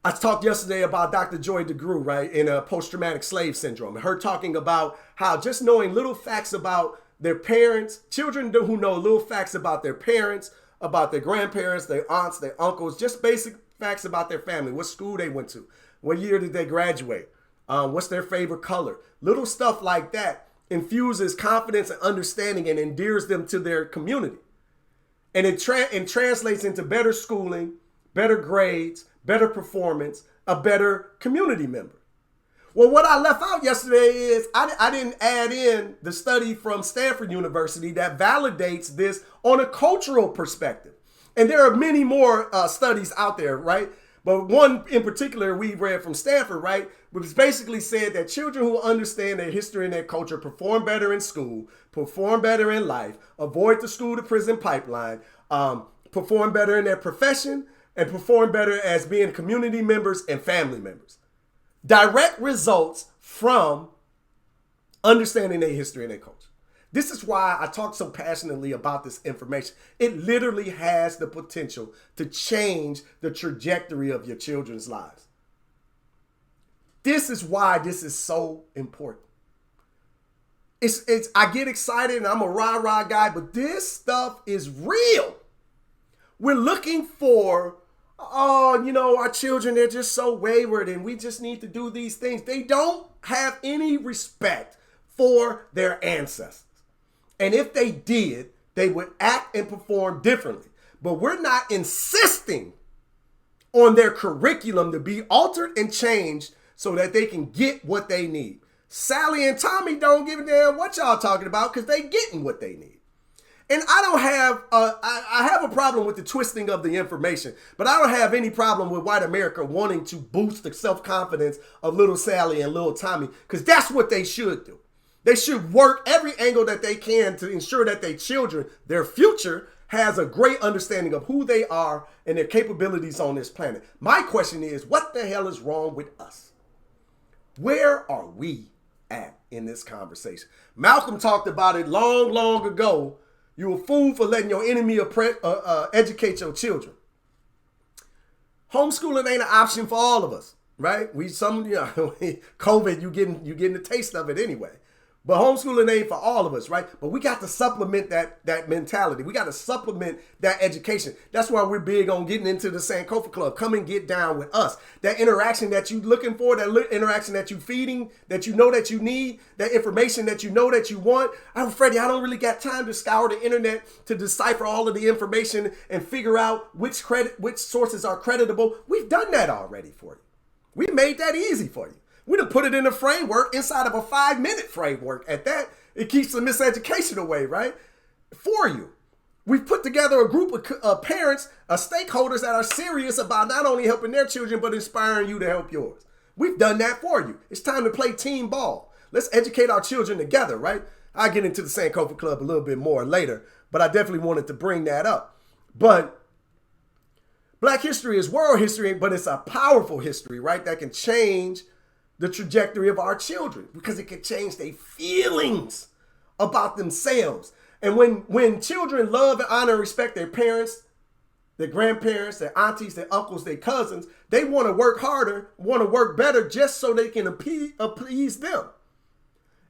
I talked yesterday about Dr. Joy DeGruy, right, in post-traumatic slave syndrome, and her talking about how just knowing little facts about their parents, children who know little facts about their parents, about their grandparents, their aunts, their uncles, just basic facts about their family, what school they went to, what year did they graduate, what's their favorite color, little stuff like that infuses confidence and understanding and endears them to their community. And it translates into better schooling, better grades, better performance, a better community member. Well, what I left out yesterday is I didn't add in the study from Stanford University that validates this on a cultural perspective. And there are many more studies out there, right? But one in particular we read from Stanford, right, which basically said that children who understand their history and their culture perform better in school, perform better in life, avoid the school to prison pipeline, perform better in their profession, and perform better as being community members and family members. Direct results from understanding their history and their culture. This is why I talk so passionately about this information. It literally has the potential to change the trajectory of your children's lives. This is why this is so important. I get excited and I'm a rah-rah guy, but this stuff is real. We're looking for, our children, they're just so wayward and we just need to do these things. They don't have any respect for their ancestors. And if they did, they would act and perform differently. But we're not insisting on their curriculum to be altered and changed so that they can get what they need. Sally and Tommy don't give a damn what y'all talking about because they getting what they need. And I don't have, I have a problem with the twisting of the information, but I don't have any problem with white America wanting to boost the self-confidence of little Sally and little Tommy, because that's what they should do. They should work every angle that they can to ensure that their children, their future, has a great understanding of who they are and their capabilities on this planet. My question is, what the hell is wrong with us? Where are we at in this conversation? Malcolm talked about it long, long ago. You a fool for letting your enemy educate your children. Homeschooling ain't an option for all of us, right? COVID, you getting a taste of it anyway. But homeschooling ain't for all of us, right? But we got to supplement that mentality. We got to supplement that education. That's why we're big on getting into the Sankofa Club. Come and get down with us. That interaction that you looking for, that interaction that you feeding, that you know that you need, that information that you know that you want. Freddie, I don't really got time to scour the internet to decipher all of the information and figure out which sources are creditable. We've done that already for you. We made that easy for you. We done put it in a framework inside of a 5-minute framework. At that, it keeps the miseducation away, right? For you. We've put together a group of parents, stakeholders that are serious about not only helping their children, but inspiring you to help yours. We've done that for you. It's time to play team ball. Let's educate our children together, right? I'll get into the Sankofa Club a little bit more later, but I definitely wanted to bring that up. But Black history is world history, but it's a powerful history, right? That can change the trajectory of our children because it can change their feelings about themselves. And when children love and honor and respect their parents, their grandparents, their aunties, their uncles, their cousins, they want to work harder, want to work better just so they can appease them.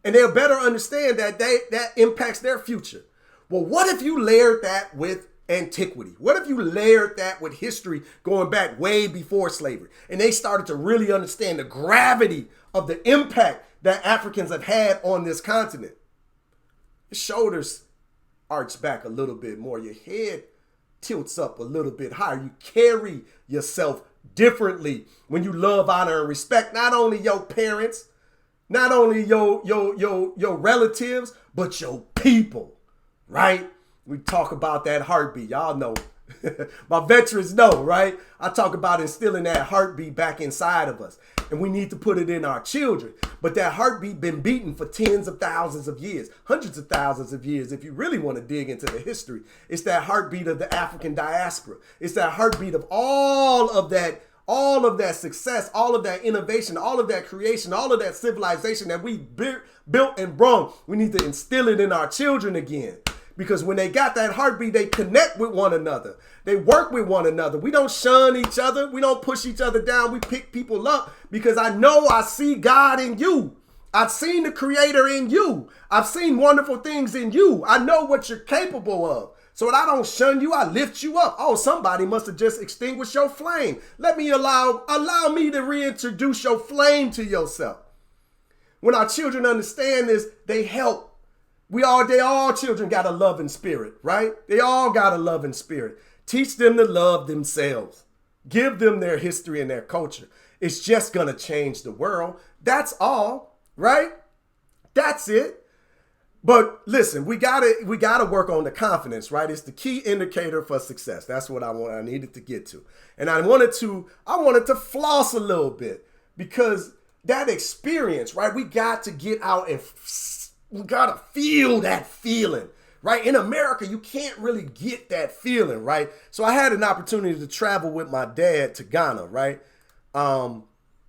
And they'll better understand that that impacts their future. Well, what if you layered that with antiquity? What if you layered that with history going back way before slavery? And they started to really understand the gravity of the impact that Africans have had on this continent. Your shoulders arch back a little bit more. Your head tilts up a little bit higher. You carry yourself differently when you love, honor, and respect not only your parents, not only your relatives, but your people, right? We talk about that heartbeat. Y'all know. My veterans know, right? I talk about instilling that heartbeat back inside of us. And we need to put it in our children. But that heartbeat been beaten for tens of thousands of years, hundreds of thousands of years. If you really want to dig into the history, it's that heartbeat of the African diaspora. It's that heartbeat of all of that success, all of that innovation, all of that creation, all of that civilization that we built and brought. We need to instill it in our children again. Because when they got that heartbeat, they connect with one another. They work with one another. We don't shun each other. We don't push each other down. We pick people up because I know I see God in you. I've seen the Creator in you. I've seen wonderful things in you. I know what you're capable of. So when I don't shun you, I lift you up. Oh, somebody must have just extinguished your flame. Let me allow me to reintroduce your flame to yourself. When our children understand this, they help. They all children got a loving spirit, right? They all got a loving spirit. Teach them to love themselves. Give them their history and their culture. It's just going to change the world. That's all, right? That's it. But listen, we gotta work on the confidence, right? It's the key indicator for success. That's what I needed to get to. And I wanted to floss a little bit because that experience, right? We got to get out and we gotta feel that feeling, right? In America, you can't really get that feeling, right? So I had an opportunity to travel with my dad to Ghana, right?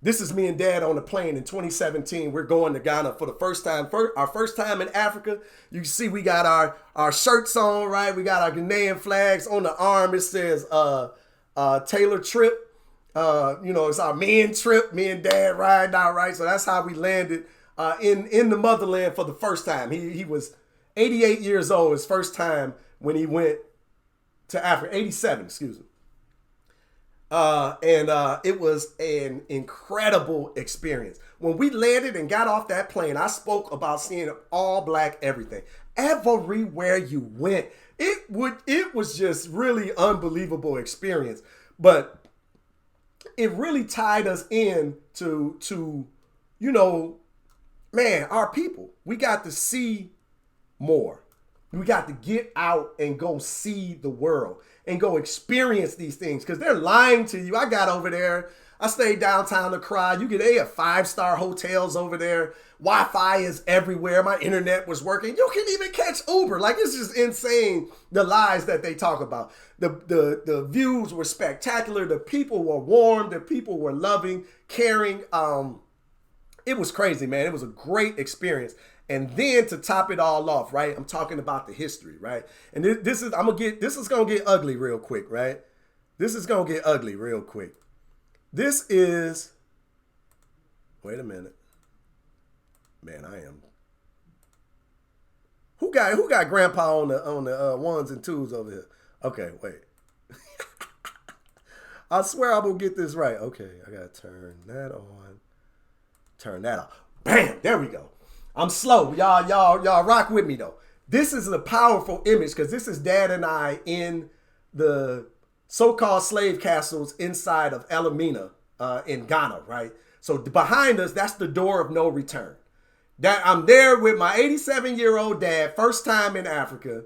This is me and Dad on the plane in 2017. We're going to Ghana for the first time, our first time in Africa. You can see we got our shirts on, right? We got our Ghanaian flags on the arm. It says Taylor trip. It's our men trip. Me and Dad riding out, right? So that's how we landed in the motherland for the first time. He was 88 years old, his first time when he went to Africa, 87, excuse me. It was an incredible experience. When we landed and got off that plane, I spoke about seeing all black everything. Everywhere you went, it was just really unbelievable experience. But it really tied us in to our people. We got to see more. We got to get out and go see the world and go experience these things because they're lying to you. I got over there. I stayed downtown to cry. They have 5-star hotels over there. Wi-Fi is everywhere. My internet was working. You can even catch Uber. Like, it's just insane, the lies that they talk about. The views were spectacular. The people were warm. The people were loving, caring. It was crazy, man. It was a great experience. And then to top it all off, right? I'm talking about the history, right? And this is gonna get ugly real quick, right? This is gonna get ugly real quick. This is, wait a minute. Man, I am. Who got grandpa on the ones and twos over here? Okay, wait. I swear I'm gonna get this right. Okay, I gotta turn that on. Turn that off. Bam! There we go. I'm slow. Y'all rock with me though. This is a powerful image because this is Dad and I in the so-called slave castles inside of Elamina in Ghana, right? So behind us, that's the door of no return. That I'm there with my 87-year-old dad, first time in Africa,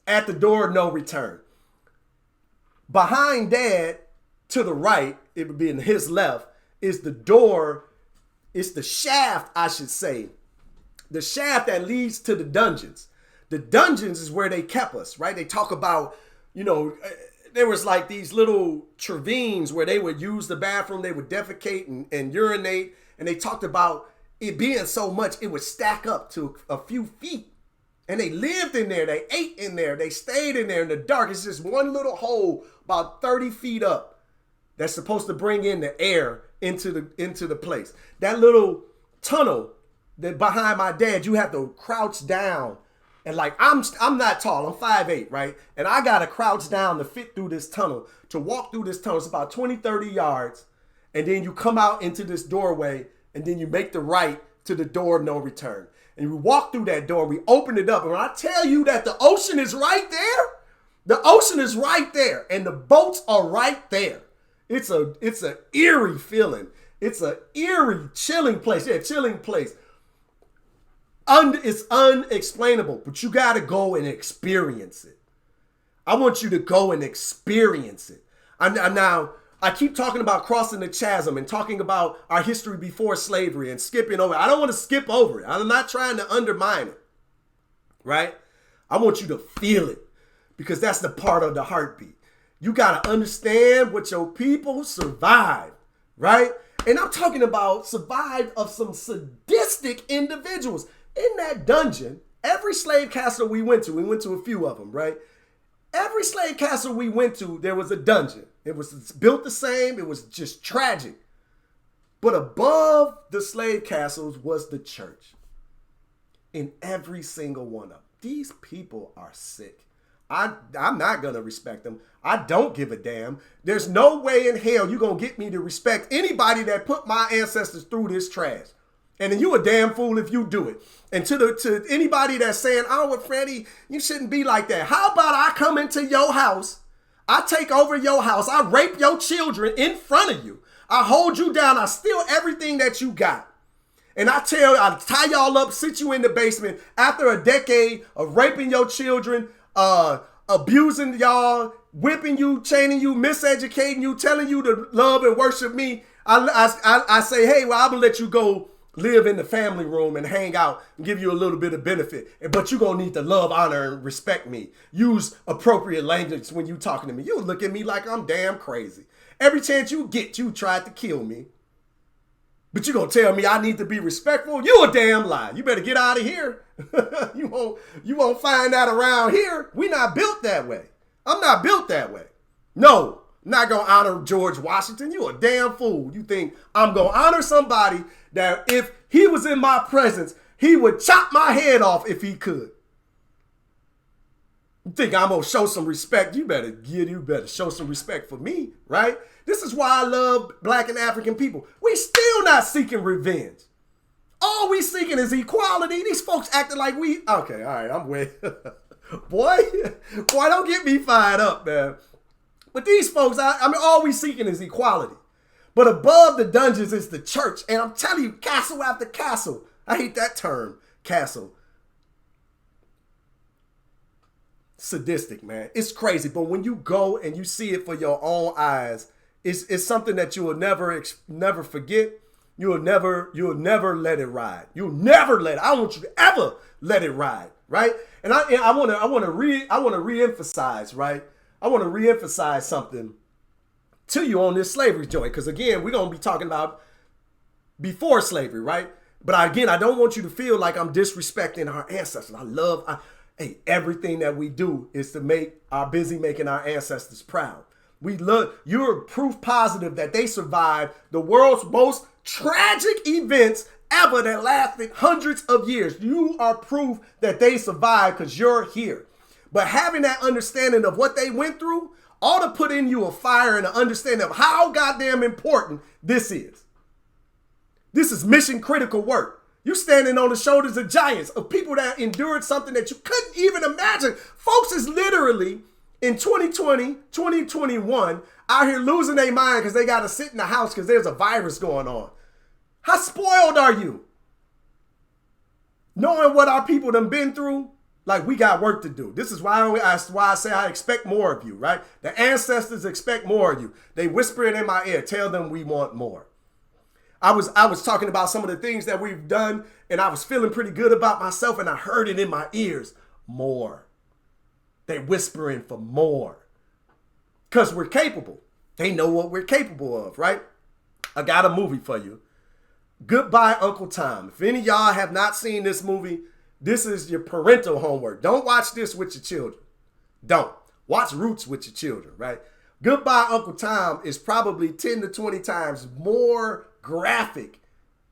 at the door of no return. Behind Dad, to the right, it would be in his left, is the door, it's the shaft, I should say. The shaft that leads to the dungeons. The dungeons is where they kept us, right? They talk about, there was like these little trevines where they would use the bathroom, they would defecate and urinate, and they talked about it being so much, it would stack up to a few feet. And they lived in there, they ate in there, they stayed in there in the dark. It's just one little hole about 30 feet up that's supposed to bring in the air into the place. That little tunnel that behind my dad, you have to crouch down. And like, I'm not tall, I'm 5'8", right? And I got to crouch down to fit through this tunnel, to walk through this tunnel. It's about 20, 30 yards. And then you come out into this doorway and then you make the right to the door of no return. And we walk through that door, we open it up. And when I tell you that the ocean is right there, the ocean is right there. And the boats are right there. It's an eerie feeling. It's an eerie, chilling place. Yeah, chilling place. It's unexplainable, but you got to go and experience it. I want you to go and experience it. Now, I keep talking about crossing the chasm and talking about our history before slavery and skipping over. I don't want to skip over it. I'm not trying to undermine it, right? I want you to feel it because that's the part of the heartbeat. You got to understand what your people survived, right? And I'm talking about survived of some sadistic individuals. In that dungeon, every slave castle we went to a few of them, right? Every slave castle we went to, there was a dungeon. It was built the same. It was just tragic. But above the slave castles was the church. In every single one of them. These people are sick. I'm not going to respect them. I don't give a damn. There's no way in hell you're going to get me to respect anybody that put my ancestors through this trash. And then you a damn fool if you do it. And to anybody that's saying, oh, well, Freddie, you shouldn't be like that. How about I come into your house, I take over your house, I rape your children in front of you, I hold you down, I steal everything that you got. And I tie y'all up, sit you in the basement after a decade of raping your children, abusing y'all, whipping you, chaining you, miseducating you, telling you to love and worship me. I say, hey, well, I'm going to let you go live in the family room and hang out and give you a little bit of benefit. But you're going to need to love, honor, and respect me. Use appropriate language when you talking to me. You look at me like I'm damn crazy. Every chance you get, you tried to kill me. But you're going to tell me I need to be respectful? You a damn lie. You better get out of here. You won't find that around here. We not built that way. I'm not built that way. No. Not gonna honor George Washington. You a damn fool. You think I'm gonna honor somebody that if he was in my presence, he would chop my head off if he could. You think I'm gonna show some respect? You better show some respect for me, right? This is why I love Black and African people. We still not seeking revenge. All we seeking is equality. These folks acting like we, okay, all right, I'm way, boy, don't get me fired up, man. But these folks, all we seeking is equality. But above the dungeons is the church. And I'm telling you, castle after castle. I hate that term, castle. sadistic, man. It's crazy. But when you go and you see it for your own eyes, it's something that you will never forget. You'll never let it ride. You'll never let it. I don't want you to ever let it ride, right? And I want to reemphasize, right? I want to reemphasize something to you on this slavery joint, because again, we're gonna be talking about before slavery, right? But again, I don't want you to feel like I'm disrespecting our ancestors. Hey, everything that we do is to making our ancestors proud. You're proof positive that they survived the world's most tragic events ever that lasted hundreds of years. You are proof that they survived because you're here. But having that understanding of what they went through ought to put in you a fire and an understanding of how goddamn important this is. This is mission critical work. You're standing on the shoulders of giants, of people that endured something that you couldn't even imagine. Folks is literally in 2020, 2021, out here losing their mind because they got to sit in the house because there's a virus going on. How spoiled are you? Knowing what our people done been through, like we got work to do. This is why I say I expect more of you, right? The ancestors expect more of you. They whisper it in my ear. Tell them we want more. I was talking about some of the things that we've done, and I was feeling pretty good about myself, and I heard it in my ears. More. They whispering for more. Because we're capable. They know what we're capable of, right? I got a movie for you. Goodbye, Uncle Tom. If any of y'all have not seen this movie, this is your parental homework. Don't watch this with your children. Don't. Watch Roots with your children, right? Goodbye, Uncle Tom is probably 10 to 20 times more graphic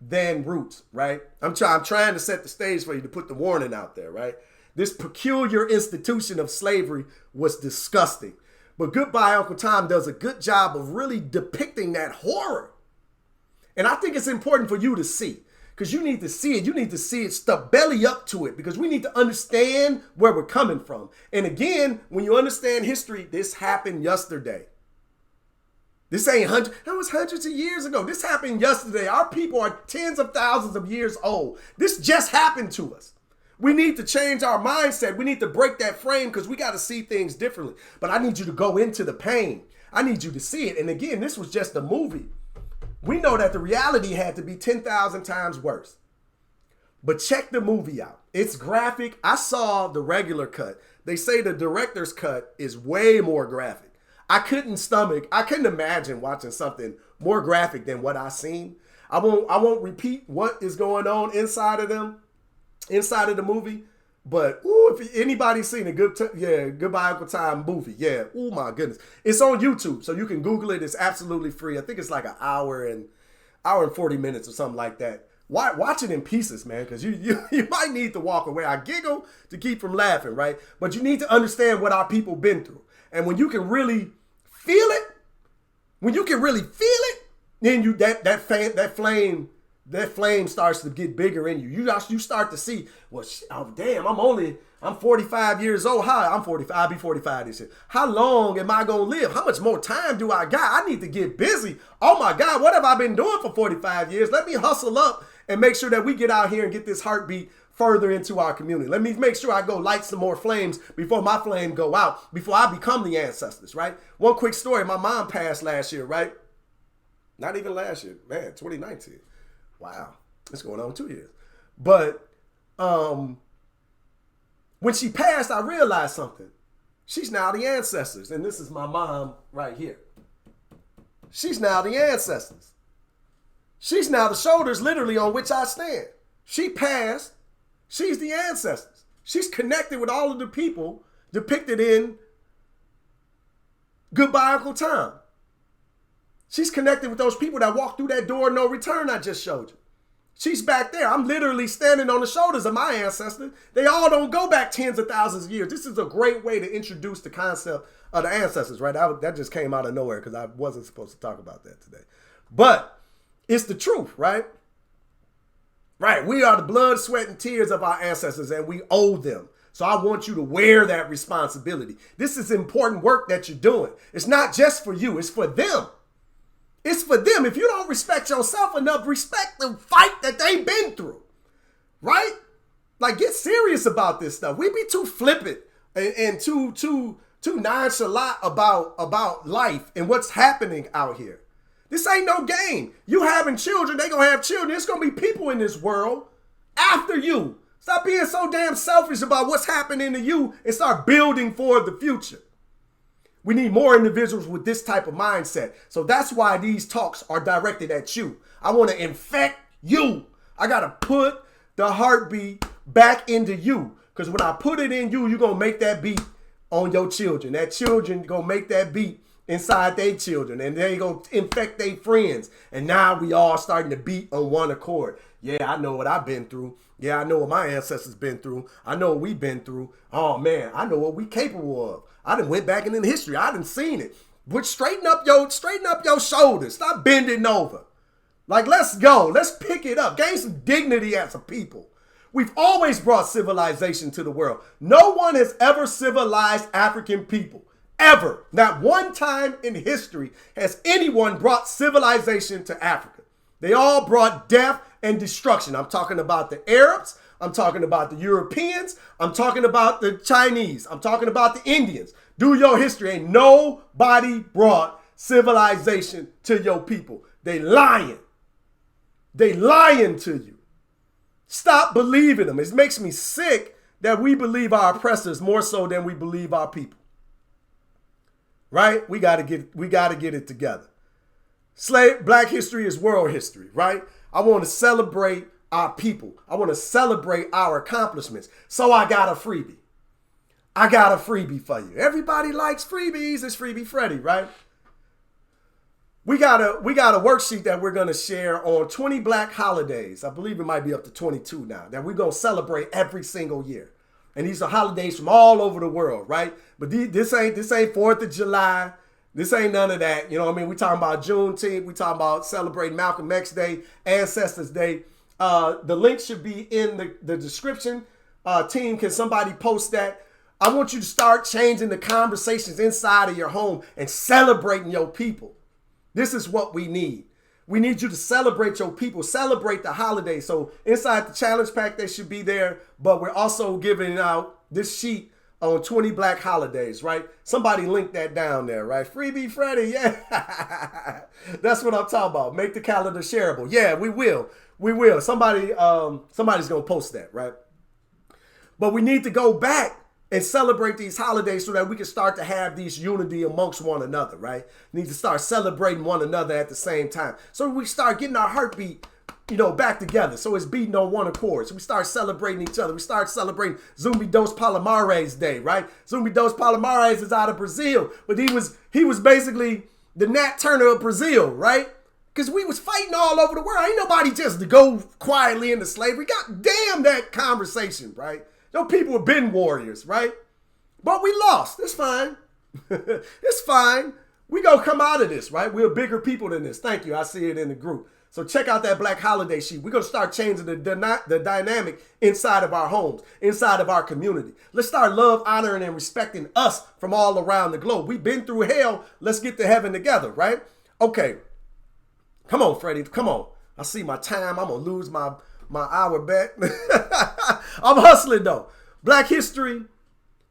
than Roots, right? I'm trying to set the stage for you to put the warning out there, right? This peculiar institution of slavery was disgusting. But Goodbye, Uncle Tom does a good job of really depicting that horror. And I think it's important for you to see, because you need to see it. You need to see it, stuff belly up to it, because we need to understand where we're coming from. And again, when you understand history, this happened yesterday. This ain't that was hundreds of years ago. This happened yesterday. Our people are tens of thousands of years old. This just happened to us. We need to change our mindset. We need to break that frame because we got to see things differently. But I need you to go into the pain. I need you to see it. And again, this was just a movie. We know that the reality had to be 10,000 times worse. But check the movie out. It's graphic. I saw the regular cut. They say the director's cut is way more graphic. I couldn't imagine watching something more graphic than what I seen. I won't repeat what is going on inside of the movie. But if anybody's seen a Goodbye Uncle Tom movie, oh my goodness, it's on YouTube, so you can Google it. It's absolutely free. I think it's like an hour and 40 minutes or something like that. Watch it in pieces, man, because you might need to walk away. I giggle to keep from laughing, right? But you need to understand what our people been through, and when you can really feel it, then that flame starts to get bigger in you. You start to see, well, damn, I'm 45 years old. I'll be 45 this year. How long am I going to live? How much more time do I got? I need to get busy. Oh my God, what have I been doing for 45 years? Let me hustle up and make sure that we get out here and get this heartbeat further into our community. Let me make sure I go light some more flames before my flame go out, before I become the ancestors, right? One quick story. My mom passed last year, right? Not even last year, man, 2019. Wow, it's going on 2 years. But when she passed, I realized something. She's now the ancestors. And this is my mom right here. She's now the ancestors. She's now the shoulders literally on which I stand. She passed. She's the ancestors. She's connected with all of the people depicted in Goodbye Uncle Tom. She's connected with those people that walked through that door of no return I just showed you. She's back there. I'm literally standing on the shoulders of my ancestors. They all don't go back tens of thousands of years. This is a great way to introduce the concept of the ancestors, right? That just came out of nowhere because I wasn't supposed to talk about that today. But it's the truth, right? Right. We are the blood, sweat, and tears of our ancestors, and we owe them. So I want you to wear that responsibility. This is important work that you're doing. It's not just for you. It's for them. It's for them. If you don't respect yourself enough, respect the fight that they've been through, right? Like, get serious about this stuff. We be too flippant and too nonchalant about life and what's happening out here. This ain't no game. You having children, they gonna have children. There's gonna be people in this world after you. Stop being so damn selfish about what's happening to you and start building for the future. We need more individuals with this type of mindset. So that's why these talks are directed at you. I want to infect you. I got to put the heartbeat back into you. Because when I put it in you, you're going to make that beat on your children. That children going to make that beat inside their children. And they going to infect their friends. And now we all starting to beat on one accord. Yeah, I know what I've been through. Yeah, I know what my ancestors been through. I know what we've been through. Oh, man, I know what we capable of. I done went back into the history. I done seen it. But straighten up your shoulders. Stop bending over. Like, let's go. Let's pick it up. Gain some dignity as a people. We've always brought civilization to the world. No one has ever civilized African people. Ever. Not one time in history has anyone brought civilization to Africa. They all brought death and destruction. I'm talking about the Arabs. I'm talking about the Europeans. I'm talking about the Chinese. I'm talking about the Indians. Do your history. Ain't nobody brought civilization to your people. They lying. They lying to you. Stop believing them. It makes me sick that we believe our oppressors more so than we believe our people. Right? We gotta get it together. Black history is world history, right? I want to celebrate our people. I want to celebrate our accomplishments. So I got a freebie. I got a freebie for you. Everybody likes freebies. It's Freebie Freddy, right? We got a worksheet that we're going to share on 20 black holidays. I believe it might be up to 22 now that we're going to celebrate every single year. And these are holidays from all over the world, right? But this ain't 4th of July. This ain't none of that. You know what I mean? We talking about Juneteenth. We talking about celebrating Malcolm X Day, Ancestors Day. The link should be in the description. Team, can somebody post that? I want you to start changing the conversations inside of your home and celebrating your people. This is what we need. We need you to celebrate your people, celebrate the holidays. So inside the challenge pack, they should be there. But we're also giving out this sheet on 20 black holidays, right? Somebody link that down there, right? Freebie Freddy, yeah. That's what I'm talking about. Make the calendar shareable. Yeah, we will. We will. Somebody's going to post that, right? But we need to go back and celebrate these holidays so that we can start to have these unity amongst one another, right? We need to start celebrating one another at the same time. So we start getting our heartbeat, back together. So it's beating on one accord. So we start celebrating each other. We start celebrating Zumbi dos Palmares Day, right? Zumbi dos Palmares is out of Brazil, but he was basically the Nat Turner of Brazil, right? Because we was fighting all over the world. Ain't nobody just to go quietly into slavery. God damn that conversation, right? Those people have been warriors, right? But we lost. It's fine. It's fine. We gonna come out of this, right? We're bigger people than this. Thank you. I see it in the group. So check out that black holiday sheet. We're gonna start changing the dynamic inside of our homes, inside of our community. Let's start love, honoring, and respecting us from all around the globe. We've been through hell. Let's get to heaven together, right? Okay. Come on, Freddie. Come on. I see my time. I'm gonna lose my hour back. I'm hustling though. Black history.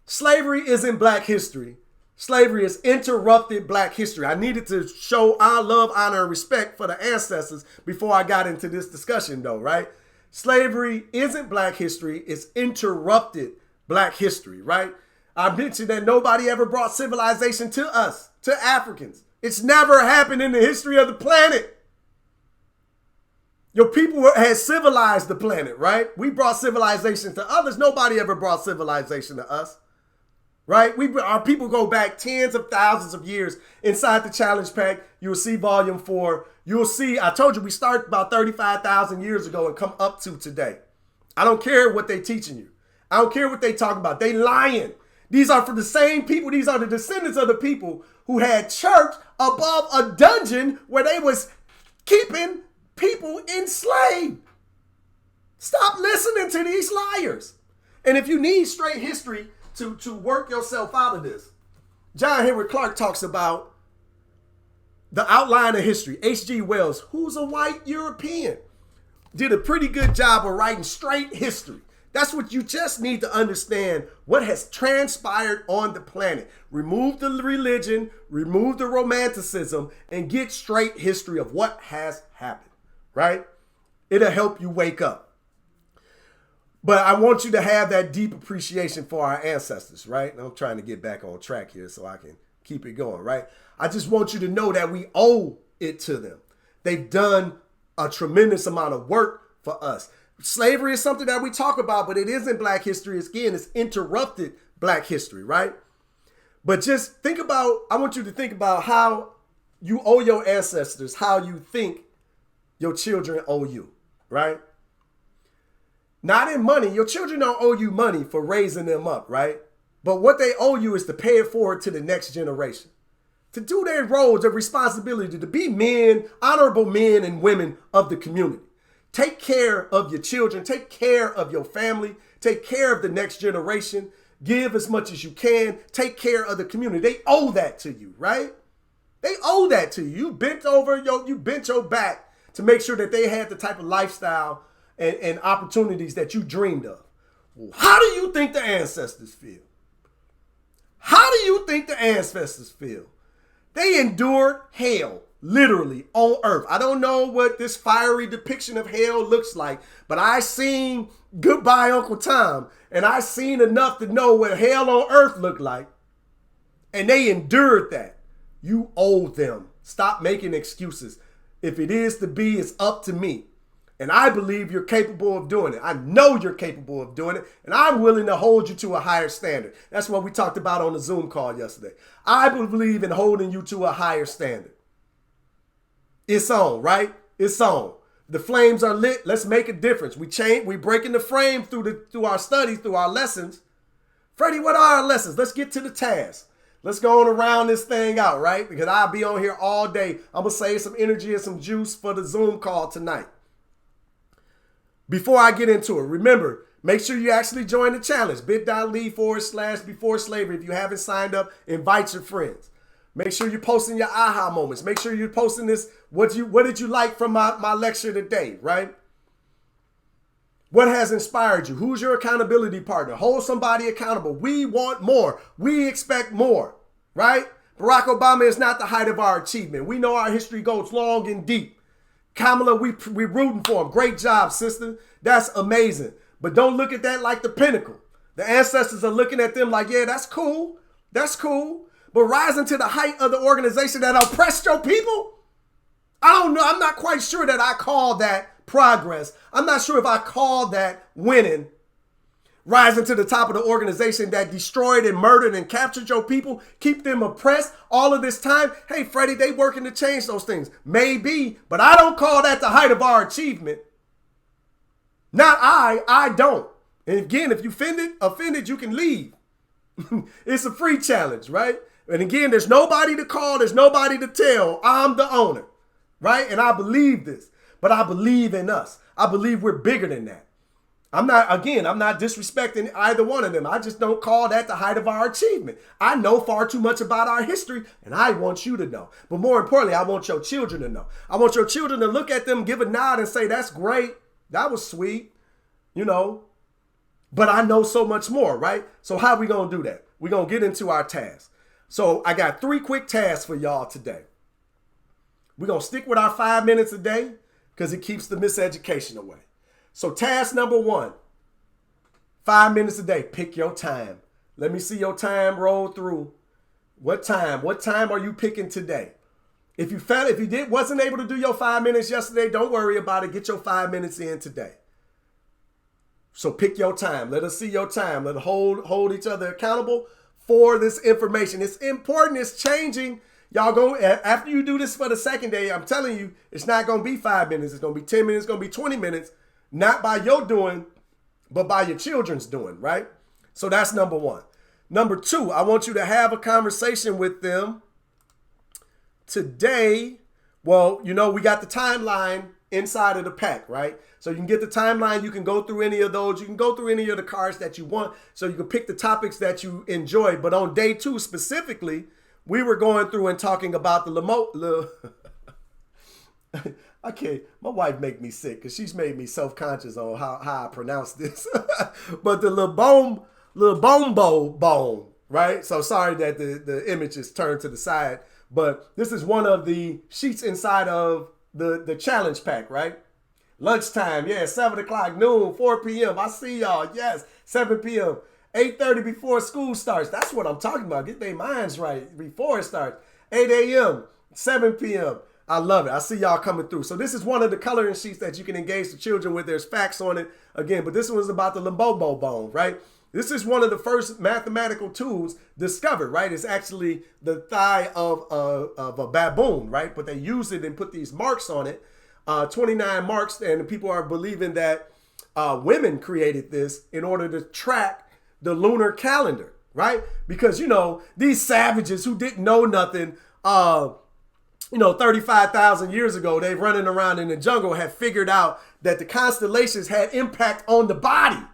Slavery isn't black history. Slavery is interrupted black history. I needed to show our love, honor, and respect for the ancestors before I got into this discussion though, right? Slavery isn't black history. It's interrupted black history, right? I mentioned that nobody ever brought civilization to us, to Africans. It's never happened in the history of the planet. Your people had civilized the planet, right? We brought civilization to others. Nobody ever brought civilization to us, right? Our people go back tens of thousands of years. Inside the challenge pack, you'll see volume 4. You'll see, I told you, we start about 35,000 years ago and come up to today. I don't care what they teaching you. I don't care what they talking about. They lying. These are for the same people. These are the descendants of the people who had church above a dungeon where they was keeping people enslaved. Stop listening to these liars. And if you need straight history to work yourself out of this, John Henry Clark talks about the outline of history. H.G. Wells, who's a white European, did a pretty good job of writing straight history. That's what you just need to understand, what has transpired on the planet. Remove the religion, remove the romanticism, and get straight history of what has happened, right? It'll help you wake up. But I want you to have that deep appreciation for our ancestors, right? And I'm trying to get back on track here so I can keep it going, right? I just want you to know that we owe it to them. They've done a tremendous amount of work for us. Slavery is something that we talk about, but it isn't Black history. Again, it's interrupted Black history, right? But just think about, I want you to think about how you owe your ancestors, how you think your children owe you, right? Not in money. Your children don't owe you money for raising them up, right? But what they owe you is to pay it forward to the next generation, to do their roles of responsibility, to be men, honorable men and women of the community. Take care of your children. Take care of your family. Take care of the next generation. Give as much as you can. Take care of the community. They owe that to you, right? They owe that to you. You bent your back to make sure that they had the type of lifestyle and opportunities that you dreamed of. How do you think the ancestors feel? How do you think the ancestors feel? They endured hell, literally, on earth. I don't know what this fiery depiction of hell looks like, but I seen Goodbye Uncle Tom, and I seen enough to know what hell on earth looked like. And they endured that. You owe them. Stop making excuses. If it is to be, it's up to me. And I believe you're capable of doing it. I know you're capable of doing it. And I'm willing to hold you to a higher standard. That's what we talked about on the Zoom call yesterday. I believe in holding you to a higher standard. It's on, right? It's on. The flames are lit. Let's make a difference. We breaking the frame through our studies, through our lessons. Freddie, what are our lessons? Let's get to the task. Let's go on around this thing out, right? Because I'll be on here all day. I'm going to save some energy and some juice for the Zoom call tonight. Before I get into it, remember, make sure you actually join the challenge. bit.ly/before slavery. If you haven't signed up, invite your friends. Make sure you're posting your aha moments. Make sure you're posting this. What did you like from my lecture today, right? What has inspired you? Who's your accountability partner? Hold somebody accountable. We want more. We expect more, right? Barack Obama is not the height of our achievement. We know our history goes long and deep. Kamala, we rooting for him. Great job, sister. That's amazing. But don't look at that like the pinnacle. The ancestors are looking at them like, yeah, that's cool. That's cool. But rising to the height of the organization that oppressed your people, I don't know. I'm not quite sure that I call that progress. I'm not sure if I call that winning. Rising to the top of the organization that destroyed and murdered and captured your people, keep them oppressed all of this time. Hey, Freddie, they working to change those things. Maybe, but I don't call that the height of our achievement. Not I don't. And again, if you offended, you can leave. It's a free challenge, right? And again, there's nobody to call, there's nobody to tell. I'm the owner, right? And I believe this, but I believe in us. I believe we're bigger than that. I'm not disrespecting either one of them. I just don't call that the height of our achievement. I know far too much about our history, and I want you to know. But more importantly, I want your children to know. I want your children to look at them, give a nod, and say, that's great. That was sweet, But I know so much more, right? So how are we going to do that? We're going to get into our tasks. So I got 3 quick tasks for y'all today. We're going to stick with our 5 minutes a day because it keeps the miseducation away. So task number 1, 5 minutes a day. Pick your time. Let me see your time roll through. What time are you picking today? If you wasn't able to do your 5 minutes yesterday, don't worry about it. Get your 5 minutes in today. So pick your time. Let us see your time. Let us hold each other accountable for this information. It's important. It's changing. Y'all go, after you do this for the second day, I'm telling you, it's not going to be 5 minutes. It's going to be 10 minutes. It's going to be 20 minutes. Not by your doing, but by your children's doing, right? So that's number 1. Number 2, I want you to have a conversation with them today. Well, we got the timeline inside of the pack, right? So you can get the timeline. You can go through any of those. You can go through any of the cards that you want. So you can pick the topics that you enjoy. But on day 2 specifically, we were going through and talking about I can't. My wife make me sick because she's made me self-conscious on how I pronounce this. But the bone, right? So sorry that the image is turned to the side. But this is one of the sheets inside of the challenge pack, right? Lunchtime, yeah, 7 o'clock, noon, 4 p.m. I see y'all, yes, 7 p.m. 8:30 before school starts. That's what I'm talking about. Get their minds right before it starts. 8 a.m., 7 p.m. I love it. I see y'all coming through. So this is one of the coloring sheets that you can engage the children with. There's facts on it again, but this one's about the limbobo bone, right? This is one of the first mathematical tools discovered, right? It's actually the thigh of a baboon, right? But they use it and put these marks on it, 29 marks, and people are believing that women created this in order to track the lunar calendar, right? Because, you know, these savages who didn't know nothing, 35,000 years ago, they running around in the jungle had figured out that the constellations had impact on the body.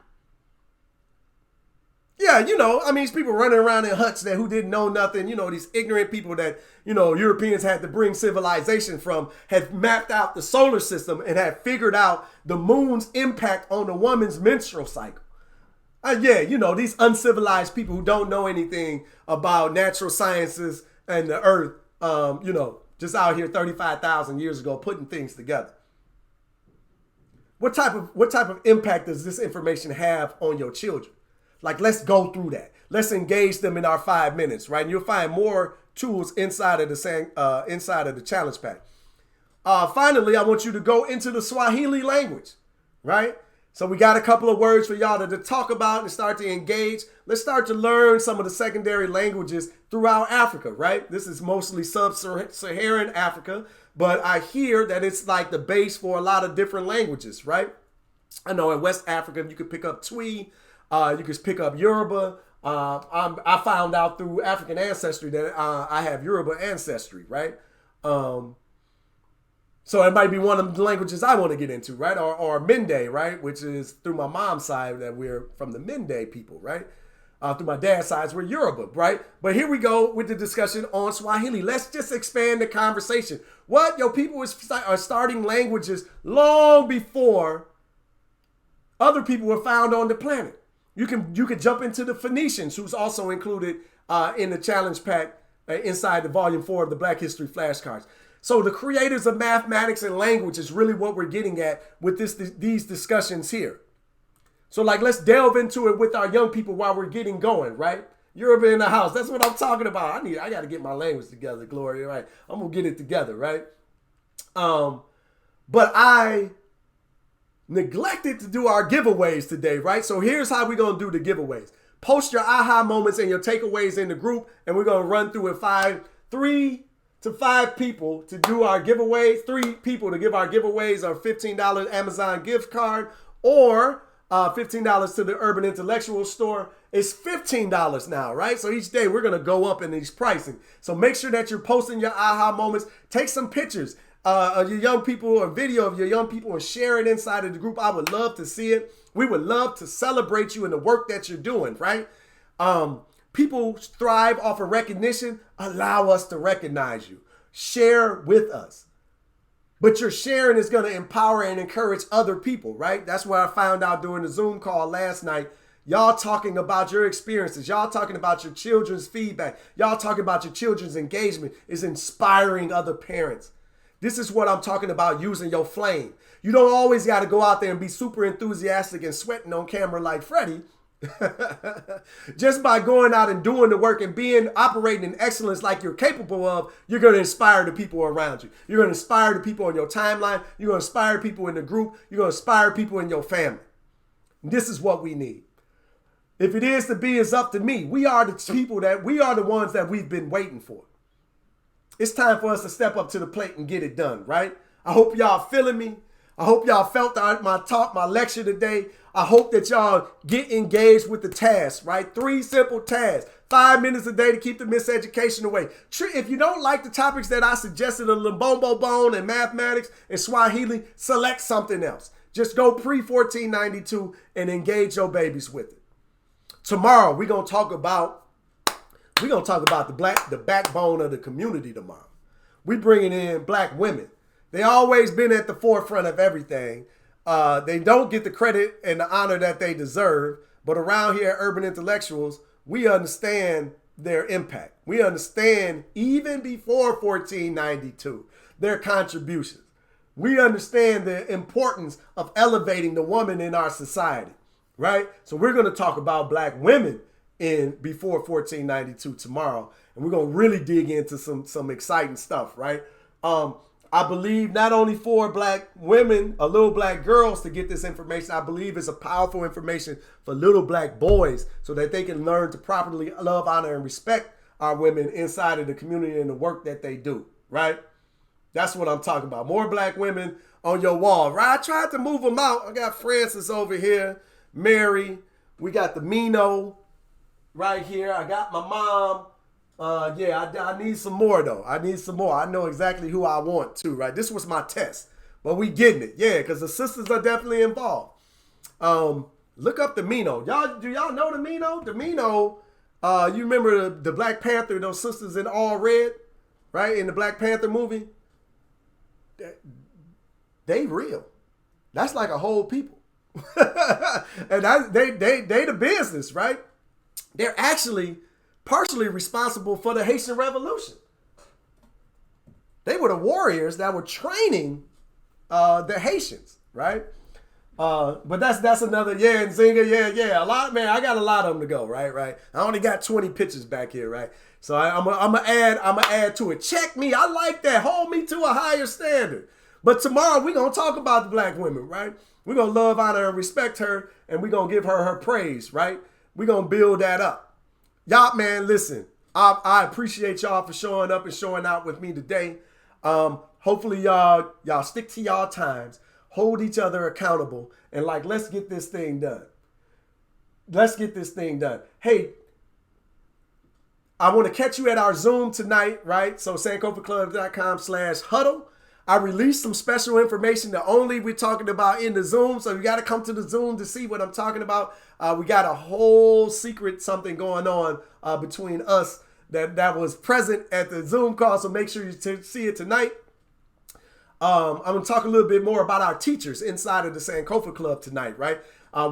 Yeah, these people running around in huts who didn't know nothing, these ignorant people that, Europeans had to bring civilization from, had mapped out the solar system and had figured out the moon's impact on a woman's menstrual cycle. These uncivilized people who don't know anything about natural sciences and the earth, just out here 35,000 years ago putting things together. What type of impact does this information have on your children? Like, let's go through that. Let's engage them in our 5 minutes, right? And you'll find more tools inside of the challenge pack. Finally, I want you to go into the Swahili language, right? So we got a couple of words for y'all to talk about and start to engage. Let's start to learn some of the secondary languages throughout Africa, right? This is mostly sub-Saharan Africa, but I hear that it's like the base for a lot of different languages, right? I know in West Africa, you could pick up Twi, you could pick up Yoruba. I found out through African ancestry that I have Yoruba ancestry, right? So it might be one of the languages I want to get into, right? Or Mende, right? Which is through my mom's side that we're from the Mende people, right? Through my dad's side, we're Yoruba, right? But here we go with the discussion on Swahili. Let's just expand the conversation. What? People are starting languages long before other people were found on the planet. You could jump into the Phoenicians, who's also included in the challenge pack inside the volume 4 of the Black History flashcards. So the creators of mathematics and language is really what we're getting at with these discussions here. So let's delve into it with our young people while we're getting going, right? Yoruba in the house. That's what I'm talking about. I got to get my language together, Gloria, right? I'm going to get it together, right? But I neglected to do our giveaways today, right? So here's how we're going to do the giveaways. Post your aha moments and your takeaways in the group, and we're going to run through it 3 to 5 people to do our giveaways. 3 people to give our giveaways our $15 Amazon gift card or $15 to the Urban Intellectual Store. It's $15 now, right? So each day we're going to go up in these pricing. So make sure that you're posting your aha moments. Take some pictures of your young people or video of your young people and share it inside of the group. I would love to see it. We would love to celebrate you in the work that you're doing, right? People thrive off of recognition. Allow us to recognize you. Share with us. But your sharing is going to empower and encourage other people, right? That's what I found out during the Zoom call last night. Y'all talking about your experiences. Y'all talking about your children's feedback. Y'all talking about your children's engagement is inspiring other parents. This is what I'm talking about, using your flame. You don't always got to go out there and be super enthusiastic and sweating on camera like Freddie. Just by going out and doing the work and operating in excellence like you're capable of, you're going to inspire the people around you. You're going to inspire the people on your timeline. You're going to inspire people in the group. You're going to inspire people in your family. This is what we need. If it is to be, it's up to me. We are the ones that we've been waiting for. It's time for us to step up to the plate and get it done, right? I hope y'all feeling me. I hope y'all felt my lecture today. I hope that y'all get engaged with the tasks, right? 3 simple tasks. 5 minutes a day to keep the miseducation away. If you don't like the topics that I suggested of Limbombo Bone and mathematics and Swahili, select something else. Just go pre-1492 and engage your babies with it. Tomorrow, we're going to talk about the backbone of the community tomorrow. We're bringing in Black women. They always been at the forefront of everything. They don't get the credit and the honor that they deserve. But around here, urban intellectuals, we understand their impact. We understand, even before 1492, their contributions. We understand the importance of elevating the woman in our society, right? So we're going to talk about black women in before 1492 tomorrow, and we're going to really dig into some exciting stuff, right? I believe not only for black women, little black girls to get this information, I believe it's a powerful information for little black boys so that they can learn to properly love, honor, and respect our women inside of the community and the work that they do, right? That's what I'm talking about. More black women on your wall, right? I tried to move them out. I got Francis over here, Mary. We got the Mino right here. I got my mom. I need some more though. I need some more. I know exactly who I want to, right? This was my test, but we getting it. Yeah, because the sisters are definitely involved. Look up the Mino. Do y'all know the Mino? The Mino, you remember the Black Panther, those sisters in all red, right? In the Black Panther movie? They real. That's like a whole people. And they the business, right? They're actually partially responsible for the Haitian Revolution. They were the warriors that were training the Haitians, right? But that's another, and Zinga, a lot, man. I got a lot of them to go, right. I only got 20 pictures back here, right? So I'm gonna add to it. Check me, I like that. Hold me to a higher standard. But tomorrow we're gonna talk about the black women, right? We're gonna love, honor, and respect her, and we're gonna give her praise, right? We're gonna build that up. Y'all, man, listen. I appreciate y'all for showing up and showing out with me today. Hopefully y'all stick to y'all times. Hold each other accountable, and let's get this thing done. Let's get this thing done. Hey, I want to catch you at our Zoom tonight, right? So SankofaClub.com/huddle. I released some special information that only we're talking about in the Zoom. So you got to come to the Zoom to see what I'm talking about. We got a whole secret something going on between us that was present at the Zoom call. So make sure you see it tonight. I'm going to talk a little bit more about our teachers inside of the Sankofa Club tonight, right?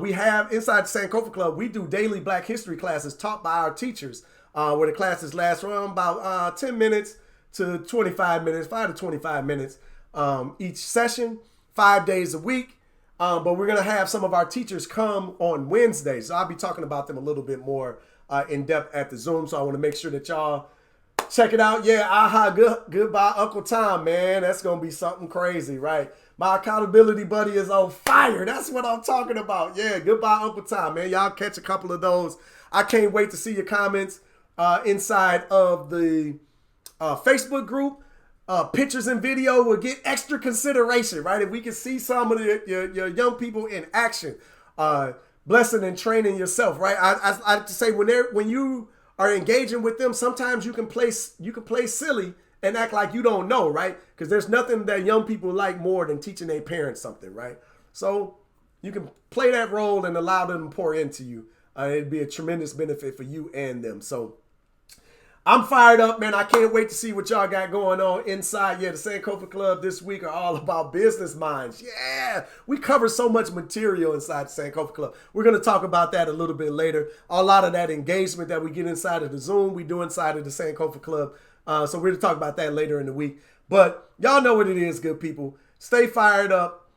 We have inside the Sankofa Club, we do daily Black history classes taught by our teachers, where the classes last around about 10 minutes to 25 minutes, 5 to 25 minutes each session, 5 days a week. But we're going to have some of our teachers come on Wednesdays. So I'll be talking about them a little bit more in depth at the Zoom. So I want to make sure that y'all check it out. Yeah, goodbye, Uncle Tom, man. That's going to be something crazy, right? My accountability buddy is on fire. That's what I'm talking about. Yeah, goodbye, Uncle Tom, man. Y'all catch a couple of those. I can't wait to see your comments inside of the Facebook group. Pictures and video will get extra consideration, right? If we can see some of your young people in action, blessing and training yourself, right? I like to say when you are engaging with them, sometimes you can play silly and act like you don't know, right? Because there's nothing that young people like more than teaching their parents something, right? So you can play that role and allow them to pour into you. It'd be a tremendous benefit for you and them. So I'm fired up, man. I can't wait to see what y'all got going on inside. Yeah, the Sankofa Club this week are all about business minds. Yeah, we cover so much material inside the Sankofa Club. We're going to talk about that a little bit later. A lot of that engagement that we get inside of the Zoom, we do inside of the Sankofa Club. So we're going to talk about that later in the week. But y'all know what it is, good people. Stay fired up.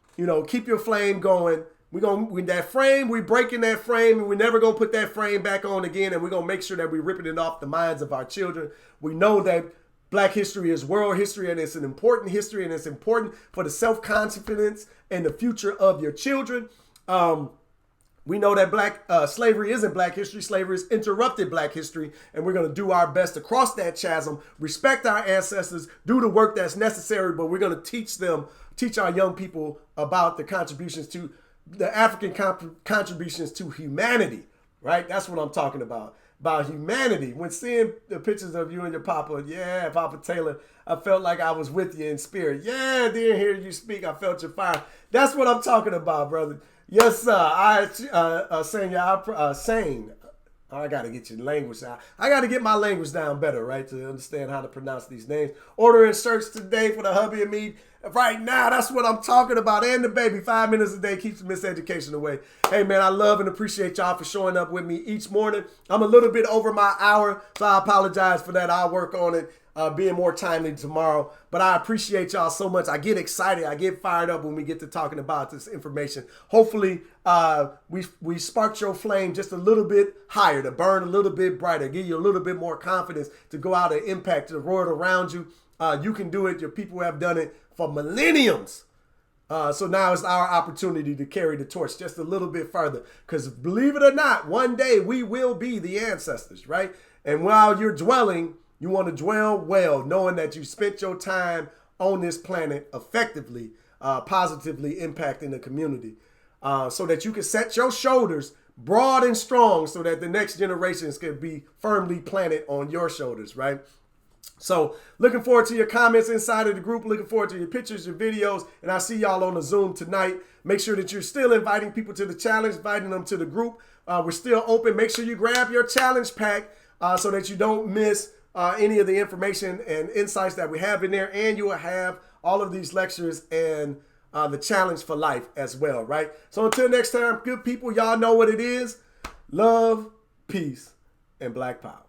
Keep your flame going. We're breaking that frame, and we're never going to put that frame back on again, and we're going to make sure that we're ripping it off the minds of our children. We know that Black history is world history, and it's an important history, and it's important for the self-confidence and the future of your children. We know that slavery isn't Black history. Slavery is interrupted Black history, and we're going to do our best to cross that chasm, respect our ancestors, do the work that's necessary, but we're going to teach our young people about the contributions to the African contributions to humanity, right? That's what I'm talking about humanity. When seeing the pictures of you and your papa, yeah, Papa Taylor, I felt like I was with you in spirit. Yeah, didn't hear you speak. I felt your fire. That's what I'm talking about, brother. Yes, sir. I got to get your language down. I got to get my language down better, right, to understand how to pronounce these names. Ordering shirts today for the hubby and me. Right now, that's what I'm talking about. And the baby, 5 minutes a day keeps the miseducation away. Hey, man, I love and appreciate y'all for showing up with me each morning. I'm a little bit over my hour, so I apologize for that. I'll work on it, being more timely tomorrow. But I appreciate y'all so much. I get excited. I get fired up when we get to talking about this information. Hopefully, we sparked your flame just a little bit higher, to burn a little bit brighter, give you a little bit more confidence to go out and impact the world around you. You can do it. Your people have done it for millenniums. So now it's our opportunity to carry the torch just a little bit further. Because believe it or not, one day we will be the ancestors, right? And while you're dwelling, you want to dwell well, knowing that you spent your time on this planet effectively, positively impacting the community, so that you can set your shoulders broad and strong so that the next generations can be firmly planted on your shoulders, right? So looking forward to your comments inside of the group, looking forward to your pictures, your videos, and I'll see y'all on the Zoom tonight. Make sure that you're still inviting people to the challenge, inviting them to the group. We're still open. Make sure you grab your challenge pack so that you don't miss any of the information and insights that we have in there, and you will have all of these lectures and the challenge for life as well, right? So until next time, good people, y'all know what it is. Love, peace, and Black Power.